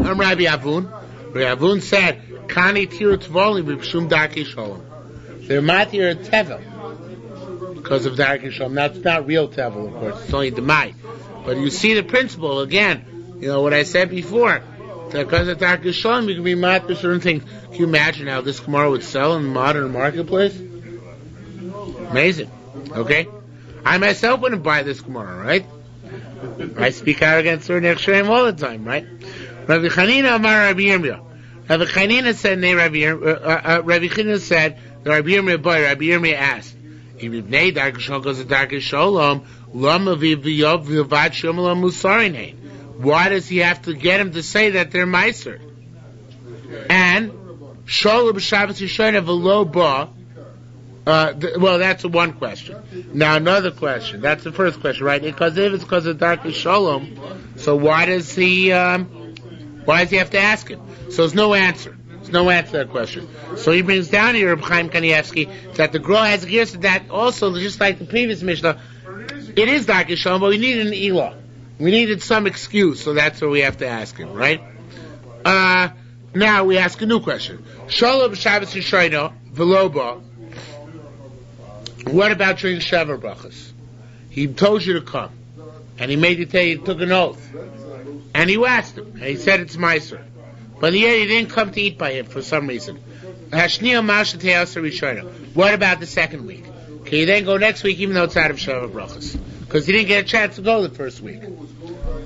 Rabbi Avun. Rabbi Avun said, Kani tiru tvoli b'shum darkei shalom. They're matir tevel because of darkei shalom. That's not real tevel, of course. It's only demai. But you see the principle again. You know what I said before. That because of darkei shalom, you can be matir certain things. Can you imagine how this Gemara would sell in the modern marketplace? Amazing. Okay. I myself wouldn't buy this Gemara, right? I speak out against certain Echshem all the time, right? Rabbi Chanina Amar Rabbi Yirmiyah. Rabbi Chanina said, Rabbi Chanina said, the Rabbi Yirmiyah boy, Rabbi Yirmiyah asked, if Ibnei Darkei Shalom goes to Darkei Shalom, Lama V'Yov V'Vad Shomalam Musarin. Why does he have to get him to say that they're Meiser? And Shalom B'Shabbos Yishayna V'Lo Ba. Well, that's one question. Now another question. That's the first question, right? Because if it's because of Darkei Shalom, so why does he have to ask him? So there's no answer. There's no answer to that question. So he brings down here, Reb Chaim Kanievsky, that the Gra has a gears to that also, just like the previous Mishnah. It is Darkei Shalom, but we needed an Elah. We needed some excuse, so that's what we have to ask him, right? Now we ask a new question. Shalom Shabbos Yishayna V'Lo Ba. What about during Shever Brachas? He told you to come, and he made you tell you, he took an oath, and you asked him, and he said it's Meiser. But in the end, you didn't come to eat by him for some reason. What about the second week? Can you then go next week even though it's out of Shever Brachas? Because you didn't get a chance to go the first week.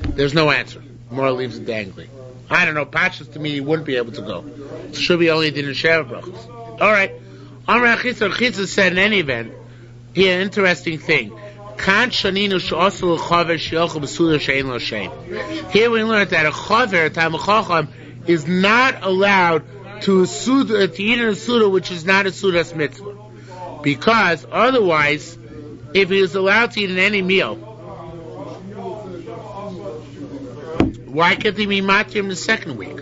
There's no answer. More leaves it dangling. I don't know, Pashas to me you wouldn't be able to go. It should be only did in Shever Brachas. Alright. Amar Chitza said in any event, here, interesting thing. Here we learned that a chaver, a Talmid Chacham, is not allowed to eat in a suda which is not a sudas mitzvah. Because otherwise, if he is allowed to eat in any meal, why can't he be matir in the second week?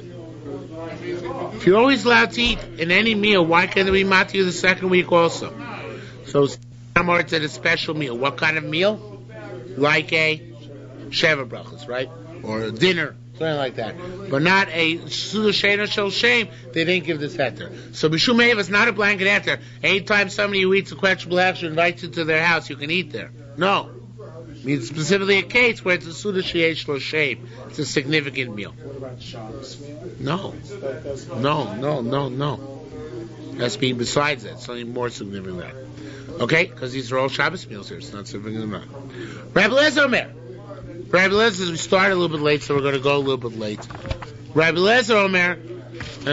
If you're always allowed to eat in any meal, why can't he be matir the second week also? So it's at a special meal. What kind of meal? Like a Shever Brachas, right? Or a dinner, something like that. But not a Suda Sheina Shel Shem. They didn't give this heter. So B'Shum Eiv is not a blanket heter. Anytime somebody who eats a questionable action invites you to their house, you can eat there. No. It means specifically a case where it's a Suda Sheina Shel Shem. It's a significant meal. What about Shabbos meal? No. That's being besides that. Something more significant than that. Okay? Because these are all Shabbos meals here. It's not significant than that. Rabbi Lezer Omer. Rabbi Lezer, we started a little bit late, so we're going to go a little bit late. Rabbi Lezer Omer,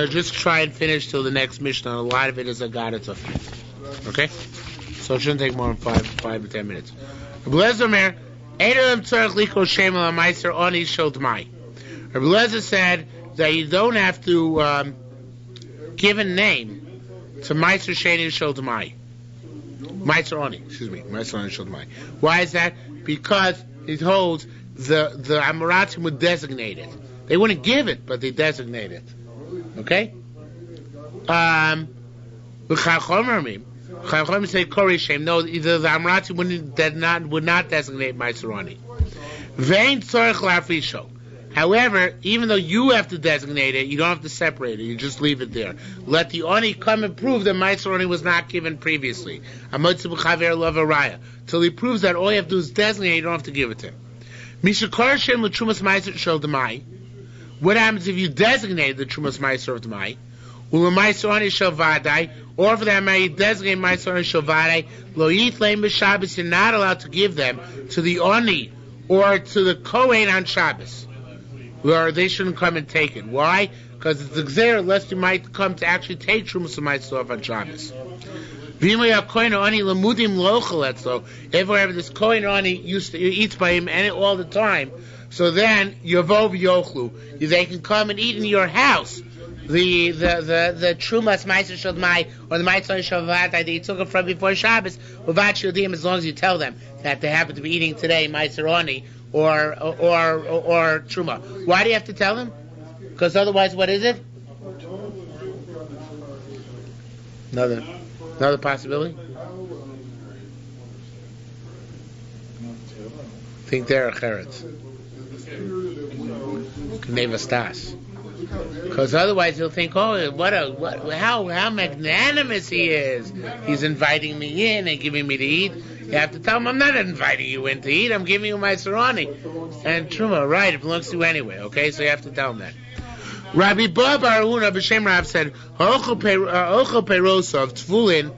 just try and finish till the next Mishnah. A lot of it is Agadah Tafrit. Okay? So it shouldn't take more than 5 to 10 minutes. Rabbi Lezer Omer, Eidim Tzarech Liko Shem Al Meiser Oni Shel Demai. Rabbi Lezer said that you don't have to give a name to Meiser Sheni Shel Demai. Meiser Oni Shel Demai. Why is that? Because it holds the Amoratim would designate it. They wouldn't give it, but they designate it. Okay? The Chachomim say Kori Shem. No, either the Amoratim would not designate Meiser Oni. Vein Tzorech Lafrisho. However, even though you have to designate it, you don't have to separate it. You just leave it there. Let the Oni come and prove that Meiser Oni was not given previously. Till he proves that all you have to do is designate, you don't have to give it to him. What happens if you designate the Trumas Meiser of Demai? Or for that matter, you designate Meiser Oni Shel Vadai, Lo Yitleim B'Shabbos, you're not allowed to give them to the Oni or to the Kohen on Shabbos. Or they shouldn't come and take it. Why? Because it's a gzera, lest you might come to actually take Trumas Meiser on Shabbos. If wherever this Kohen Oni eats by him and all the time, so then Yavov Yochlu, they can come and eat in your house. the Trumas Meiser Shalmai or the Meiser Shalvat that you took it from before Shabbos, Uvat Yodim, as long as you tell them that they happen to be eating today Meiser Oni or Truma. Why do you have to tell them? Because otherwise, what is it? Another possibility? Think they're a cheretz. Knevastas. Because otherwise he'll think, oh, how magnanimous he is. He's inviting me in and giving me to eat. You have to tell him, I'm not inviting you in to eat, I'm giving you my sarani. And Truma, right, it belongs to you anyway, okay? So you have to tell him that. Rabbi Bar Baruna B'Shem Rav said, Ochel Perosov Tfulin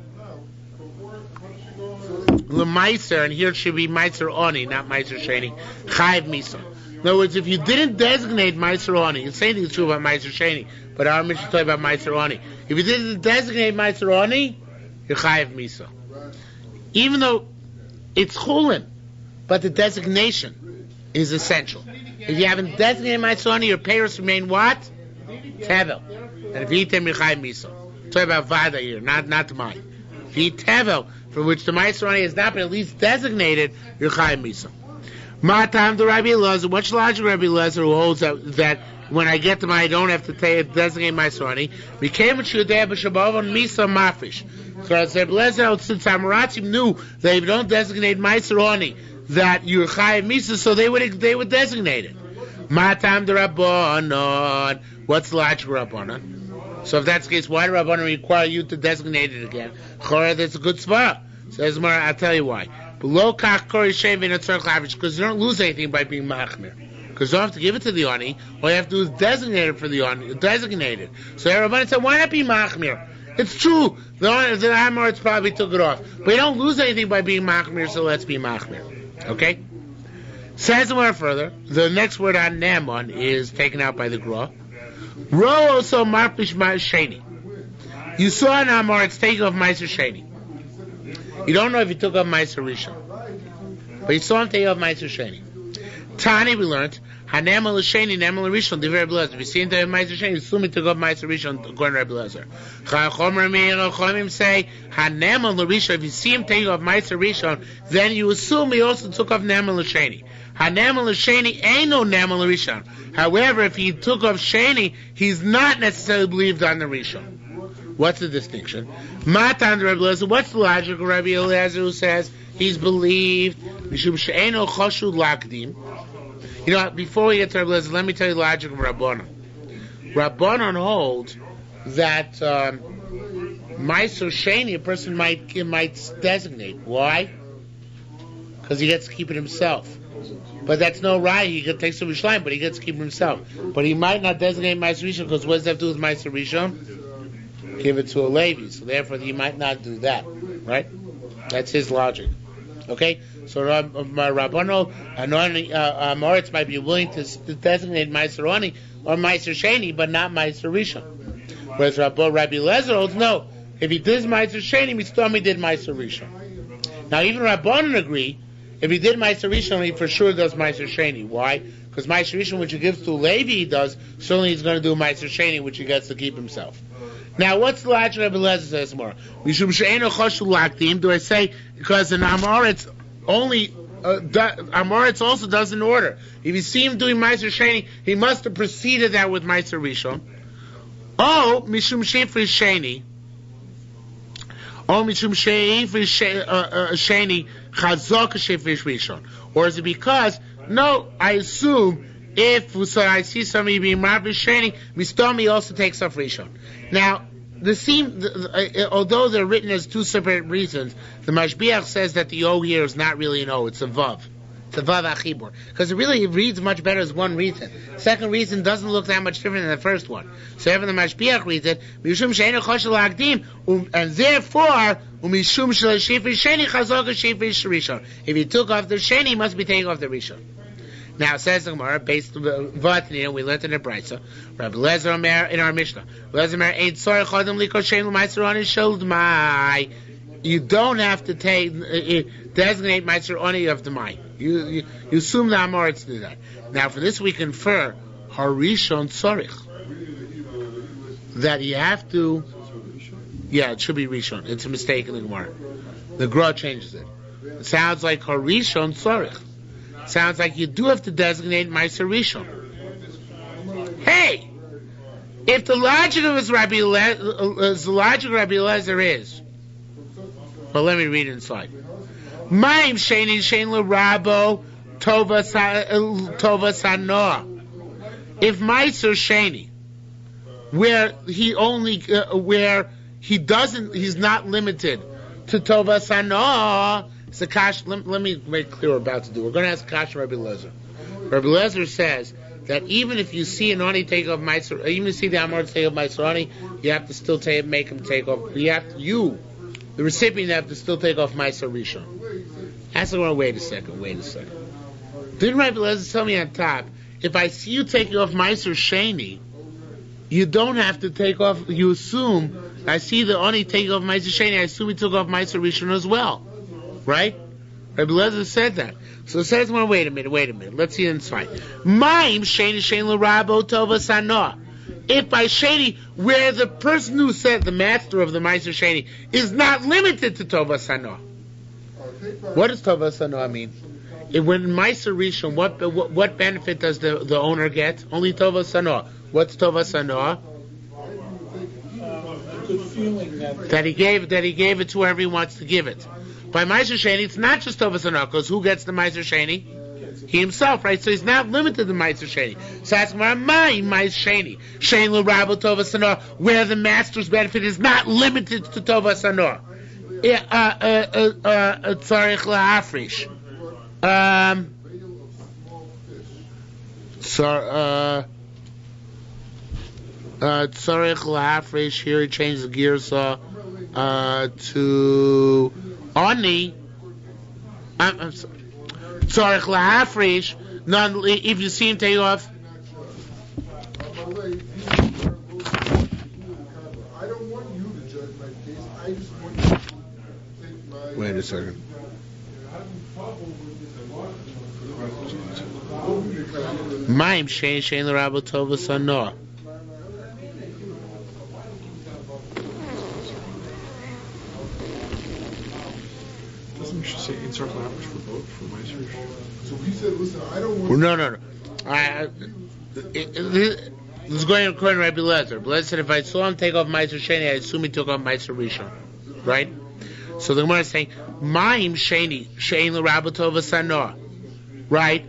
L'Meiser, and here it should be Meiser Oni, not Meiser Sheni, Chayiv Misa. In other words, if you didn't designate Meiser Oni, the same thing is true about Meiser Sheni, but our mission is talking about Meiser Oni. If you didn't designate Meiser Oni, you're Chayiv Misa. Even though it's Chulin, but the designation is essential. If you haven't designated Meiser Oni, your payers remain what? Tevel. And if you eat them, you're Chayiv Misa. Talking about Vada here, not mine. If you eat Tevel, for which the Meiser Oni has not been at least designated, you're Chayiv Misa. Matam the Rabbi Elazar. What's logic Rabbi Elazar who holds that when I get to I don't have to designate my Meiser. Became a Shudei b'Shabbat Misa Mafish. Because Rabbi Elazar, since Amoratzim knew that if you don't designate Meiser that you're Chayiv Misa, so they would designate it. Matam the Rabbanon. What's the logic Rabbanon? So if that's the case, why do Rabbanon require you to designate it again? Chora, that's a good spot. Says Mara, I'll tell you why. Because you don't lose anything by being machmir. Because you don't have to give it to the Oni. All you have to do is designate it for the Oni. Designate it. So everybody said, why not be machmir? It's true. The Amoritz probably took it off. But you don't lose anything by being machmir, so let's be machmir. Okay? Says more further. The next word on Naman is taken out by the Gra. Ro also marpish sheni. You saw an Amoritz taking off Meiser Sheni. You don't know if he took off Meiser Rishon, but you saw him take off Meiser Sheni. Tani, we learned, Hanemal Sheni, Nemal Rishon, the Rabbi Elazar. If you see him take off Meiser Sheni, assume he took off Meiser Rishon, according to Rabbi Elazar. Chachomim say Hanemal Rishon. If you see him take off Meiser Rishon, then you assume he also took off Nemal Sheni. Hanemal Sheni ain't no Nemal Rishon. However, if he took off Sheni, he's not necessarily believed on the Rishon. What's the distinction? Matan Rabbi Elazar. What's the logic of Rabbi Elazar who says he's believed? Mishum she'eno chashud lakdim. You know, before we get to Rabbi Elazar, let me tell you the logic of Rabbanon. Rabbanon holds that Meiser Sheni, a person might designate. Why? Because he gets to keep it himself. But that's no right. He could take some Yerushalmi, but he gets to keep it himself. But he might not designate Meiser Rishon, because what does that have to do with Meiser Rishon? Give it to a Levi, so therefore he might not do that, right? That's his logic. Okay, so Rabbano Amoritz might be willing to designate Meiser Oni or Meiser Sheni, but not Meiser Rishon. Whereas Rabbi Elazar holds no. If he did Meiser Sheni, Mistami did Meiser Rishon. Now even Rabbanon agree. If he did Meiser Rishon, he for sure does Meiser Sheni. Why? Because Meiser Rishon, which he gives to Levi, he does. Certainly he's going to do Meiser Sheni, which he gets to keep himself. Now, what's the logic of Rabbi Elazar says more? Mishum she'eno choshu lakdim. Do I say because an Amoritz only Amoritz also does in order? If you see him doing Meiser Sheni, he must have preceded that with Meiser Rishon. Oh, mishum shefri sheni. Oh, mishum shefri sheni chazok shefri rishon. Or is it because? No, I assume. If so, I see somebody being Maravish Sheni, Mistomi also takes off Rishon. Now, although they're written as two separate reasons, the Mashbiach says that the O here is not really an O, it's a Vav. It's a Vav Achibur. Because it reads much better as one reason. Second reason doesn't look that much different than the first one. So even the Mashbiach reads it, Mishum She'enu Choshel Akdim, and therefore, Mishum Shefri Sheni Chazok Shefri Rishon. If he took off the Sheni, he must be taking off the Rishon. Now, says the Gemara, based on the Vatnir, we learned in the Brisa, Rabbi Elazar Omer in our Mishnah. Elazar Omer, Ein Tzor Chodem Liko Shein L'Meiser Oni Sheld Mai. You don't have to designate Meiser Oni of the Mai. You assume the Amoritz do that. Now, for this we confer Harishon Tzorich. that you have to. Yeah, it should be Rishon. It's a mistake in the Gemara. The Gra changes it. It sounds like Harishon Tzarich. Sounds like you do have to designate Meiser Rishon. Hey, if the logic of his Rabbi Eliezer is, well, let me read it inside. Ma'im Sheni Shein LeRabo Tova Sanoa. If Meiser Sheni, where he's not limited to Tova Sanoa. So let me make clear what we're about to do. We're going to ask Kash Rabbi Eliezer. Rabbi Eliezer says that even if you see an Oni take off Meiser, even if you see the Amor take off Meiser Oni, you have to still make him take off. The recipient, have to still take off Meiser Rishon. Ask him, wait a second. Didn't Rabbi Eliezer tell me on top, if I see you taking off Meiser Sheni, you don't have to take off, you assume, I see the Oni take off Meiser Sheni, I assume he took off Meiser Rishon as well. Right? Rabbi Eliezer said that. So it says, well, wait a minute. Let's see inside. Ma'im Sheni Shein LeRabo Tova Sanoa. If by Sheni, where the person who said, the master of the Meiser Sheni, is not limited to Tova Sanoa. What does Tova Sanoa mean? When Meiser Rishon, what benefit does the owner get? Only Tova Sanoa. What's Tova Sanoa? Good feeling that he gave it to whoever he wants to give it. By Meiser Sheni, it's not just Tova Sanoa, because who gets the Meiser Sheni? He himself, right? So he's not limited to Meiser Sheni. So that's my Meiser Sheni. Shein LeRabo Tova Sanoa, where the master's benefit is not limited to Tova Sanoa. Tzarich LaHafrish. Tzarich LaHafrish, here he changed the girsa to Oni. I'm sorry. Tzarich LaHafrish. None. If you see him take off. I don't want you to judge my case. I just want you to take my. Wait a second. Ma'im Shein LeRabo Tova Sanoa. Doesn't she say insert language for both, for Meiser? So he said, listen, I don't want. No. This is going according to Rabbi Eliezer. Rabbi Eliezer said, if I saw him take off Meiser Sheni, I assume he took off Meiser Rishon. Right? So the Gemara is saying, Ma'im Sheni Shein LeRabo Tova Sanoa. Right?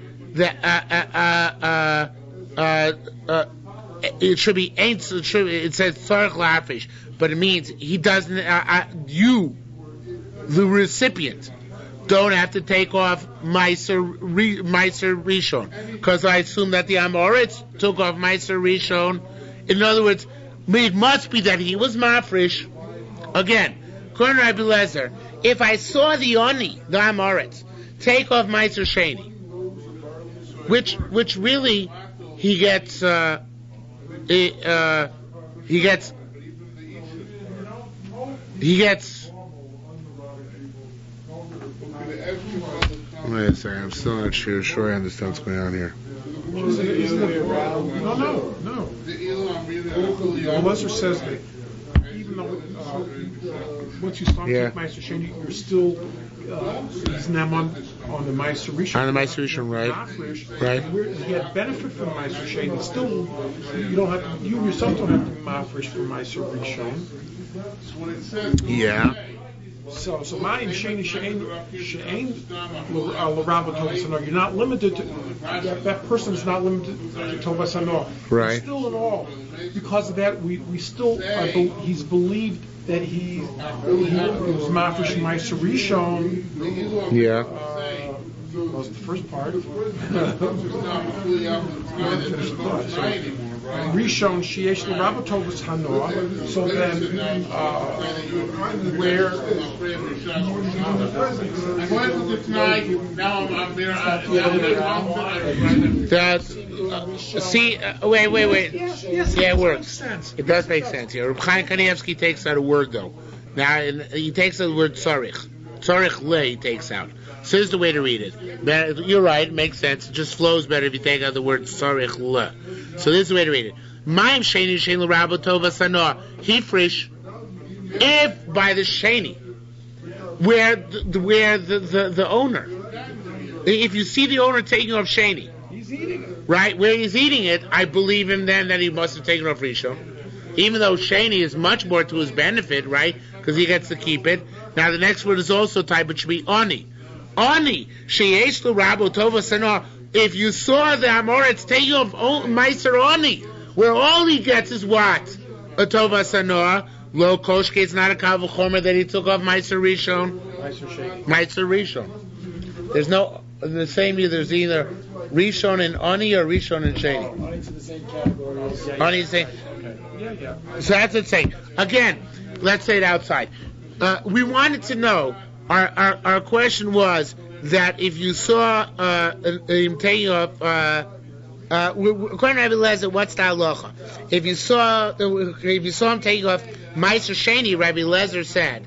It should be it says Tzarich LaHafrish, but it means he doesn't. You, the recipient, don't have to take off Meiser Rishon, because I assume that the Amoritz took off Meiser Rishon. In other words, it must be that he was mafresh. Again, according to Rabbi Eliezer, if I saw the Oni, the Amoritz, take off Meiser Sheni, which really he gets. He gets. Wait a second, I'm still not sure I understand what's going on here. No. The Eliezer says that even though once you start with Meiser Sheni, you're still he's now on the Meiser Rishon. On the Meiser Rishon, right? Right. He had benefit from Meiser Sheni. Still, you yourself don't have to be mafresh for Meiser Rishon. Yeah. So Ma'im Sheni She'ein LeRabo Tova Sanoa. You're not limited to that person is not limited to Tova Sanoa. Right. Still in all, because of that, we still he's believed that he was mafresh Meiser Rishon. Yeah. Was the first part. Rishon Sheyesh LeRabo Tova Sanoa. So then, where wait. Yes, yeah, it works. Sense. It does make sense. Reb Chaim Kanievsky takes out a word though. Now he takes out the word tzarich. Tzarich le he takes out. So this is the way to read it. You're right, it makes sense. It just flows better if you take out the word tzarich le. So this is the way to read it. Ma'im sheni shein l'rabo tova sanor hifrish. If by the sheni, where the owner, if you see the owner taking off sheni, He's eating it. right, where he's eating it, I believe him then that he must have taken off rishon. Even though sheni is much more to his benefit, right, because he gets to keep it. Now the next word is also type, it should be oni. Oni, sheyesh l'rabo tova sanor. If you saw the Amoritz taking off meiser oni, where all he gets is what? A tova sanor. Lo koshke, it's not a kavul chomer that he took off meiser rishon. Meiser rishon. There's no, the same, there's either rishon and oni or rishon and sheni. Oni's in the same category as Oni same. Yeah. So that's the same. Again, let's say it outside. We wanted to know, our question was that if you saw him taking off, according to Rabbi Lezer, what's the halacha? If you saw him taking off Meiser Sheni, Rabbi Lezer said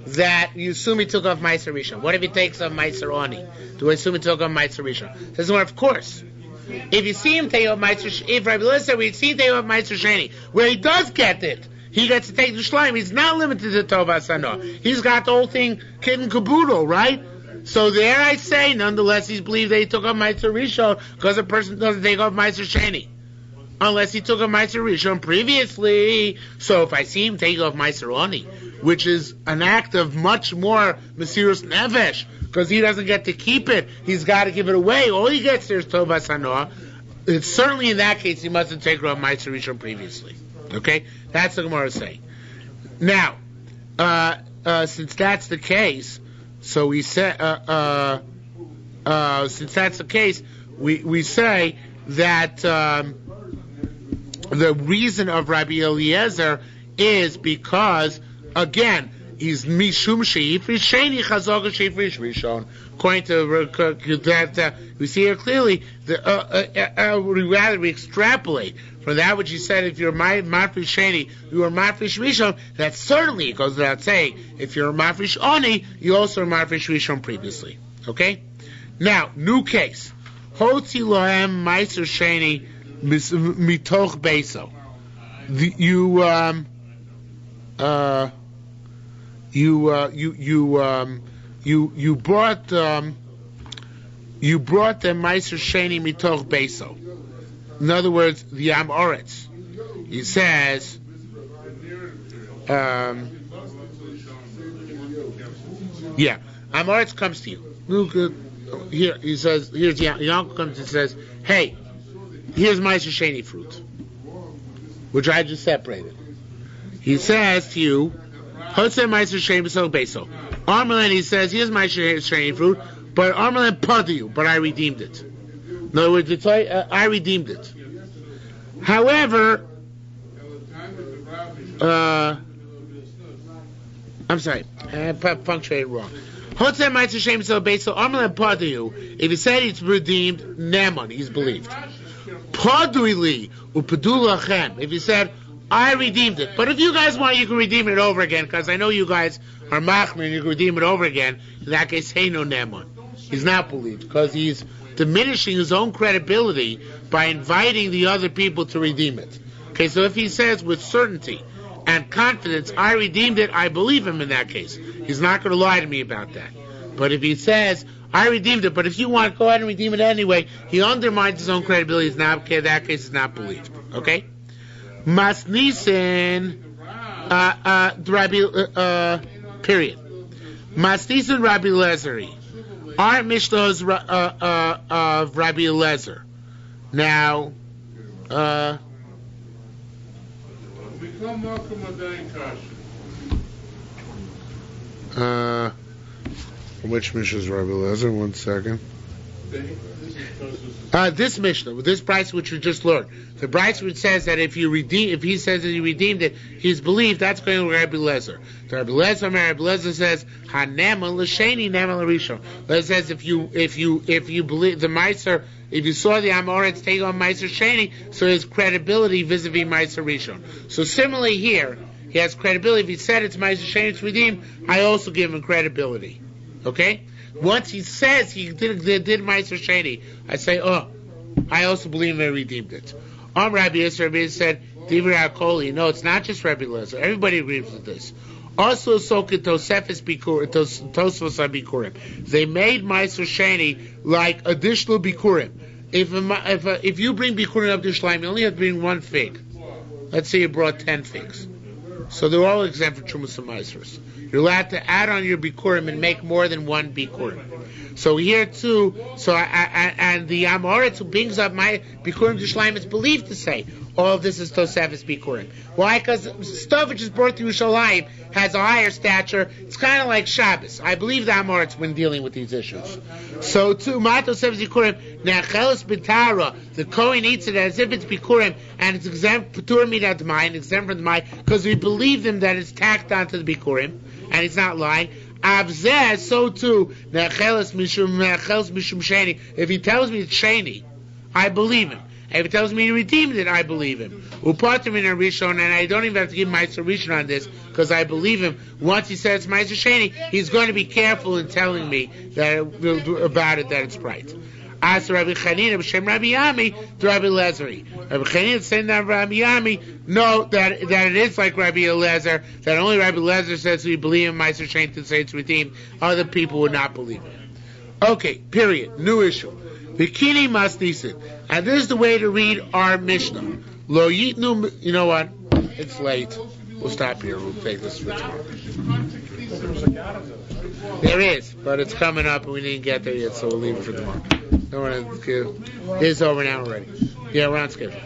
that you assume he took off Meiser Rishon. What if he takes off Meiser Oni? Do I assume he took off Meiser Rishon? Says, well, of course. If you see him take off Meiser, if Rabbi Lezer said we see him take off Meiser Sheni, where he does get it, he gets to take the shleim. He's not limited to Tova Sano. He's got the whole thing kid and caboodle, right? So there I say, nonetheless, he's believed that he took off Meiser Rishon because a person doesn't take off Meiser Sheni. Unless he took off Meiser Rishon previously. So if I see him take off Meiser Oni, which is an act of much more Mesirus Nefesh, because he doesn't get to keep it, he's got to give it away. All he gets there is Tova Sanoah. It's certainly in that case he must have taken off Meiser Rishon previously. Okay? That's the Gemara saying. Now, since that's the case, so we say, since that's the case, we say that the reason of Rabbi Eliezer is because, again, he's mishum sheifrish sheni chazaka sheifrish rishon. According to that, we see here clearly. Rather, we extrapolate from that which he said. If you're mafrish sheni, you are mafrish rishon. That certainly it goes without saying. If you're mafrish oni, you also are mafrish rishon previously. Okay. Now, new case. Hotzi lohem meiser sheni mitoch beso. You brought the meiser sheni mitoch beso. In other words, the Amoritz. He says, Amoritz comes to you. Look here. He says, here's your uncle comes and says, hey, here's meiser sheni fruit, which I just separated. He says to you, Hotze meiser sheni mitoch beso. Armelan, he says, here's meiser sheni fruit, but Armelan padu, but I redeemed it. In other words, I redeemed it. However, I'm sorry, I punctuated wrong. If he said it's redeemed, Neman, he's believed. If he said, I redeemed it. But if you guys want, you can redeem it over again, because I know you guys are machmir and you can redeem it over again. In that case, hey, no Neman. He's not believed, because he's diminishing his own credibility by inviting the other people to redeem it. Okay, so if he says with certainty and confidence, I redeemed it, I believe him in that case. He's not going to lie to me about that. But if he says, I redeemed it, but if you want, go ahead and redeem it anyway, he undermines his own credibility. He's not, okay, that case is not believed. Okay? Masnisen, period. Masnisen Rabbi Lezeri. Aren't Mishnahs of Rabbi Eliezer? Now, which Mishnah is Rabbi Eliezer? 1 second. This Mishnah, this Bryce which we just learned. The Bryce which says that if he says that he redeemed it, he's believed, that's going to Rabbi Eliezer. So Rabbi Eliezer says, Hanema l'sheni nema l'rishon. It says if you believe the Meiser, if you saw the Amoritz take on Meiser Sheni, so his credibility vis-a-vis Meiser Rishon. So similarly here, he has credibility. If he said it's Meiser Sheni, it's redeemed, I also give him credibility. Okay? Once he says he did Meiser Sheni, I say, I also believe they redeemed it. Rabbi Yisrael said, Divrei HaKoli. No, it's not just Rabbi Eliezer. Everybody agrees with this. Also, Soket Tosefes Tosfos HaBikurim. They made Meiser Sheni like additional Bikurim. If you bring Bikurim up to Yerushalmi, you only have to bring one fig. Let's say you brought 10 figs. So they're all exempt from Trumas and Meisers. You're allowed to add on your Bikurim and make more than one Bikurim. So here too, and the Amoritz who brings up my Bikurim to Yerushalmi is believed to say all of this is Tosefes Bikurim. Why? Because stuff which is brought to Yerushalayim has a higher stature. It's kind of like Shabbos. I believe the Amoritz when dealing with these issues. So too, Ma Tosefes Bikurim, Ne'acheles B'tara, the Kohen eats it as if it's Bikurim, and it's exempt, Patur Midat Demai, exempt from the Demai, because we believe them that it's tacked onto the Bikurim, and he's not lying. Avzeh, so too, Ne'acheles Mishum Sheni. If he tells me it's Sheni, I believe him. If he tells me he redeemed it, I believe him. Upatim in a Rishon, and I don't even have to give Meiser Rishon on this, because I believe him. Once he says Meiser Sheni, he's going to be careful in telling me about it, that it's right. As Rabbi Chanina, B'Shem Rabbi Yami, to Rabbi Elezeri. Rabbi Chanina saying that Rabbi Yami, no, that it is like Rabbi Elezer, that only Rabbi Elezer says we believe in Meiser Sheni to say it's redeemed. Other people would not believe it. Okay, period. New issue. Bikini must it. And this is the way to read our Mishnah. Lo yitnu, you know what? It's late. We'll stop here. We'll take this for tomorrow. There is, but it's coming up and we didn't get there yet, so we'll leave it for tomorrow. It's over an hour already. Yeah, we're on schedule.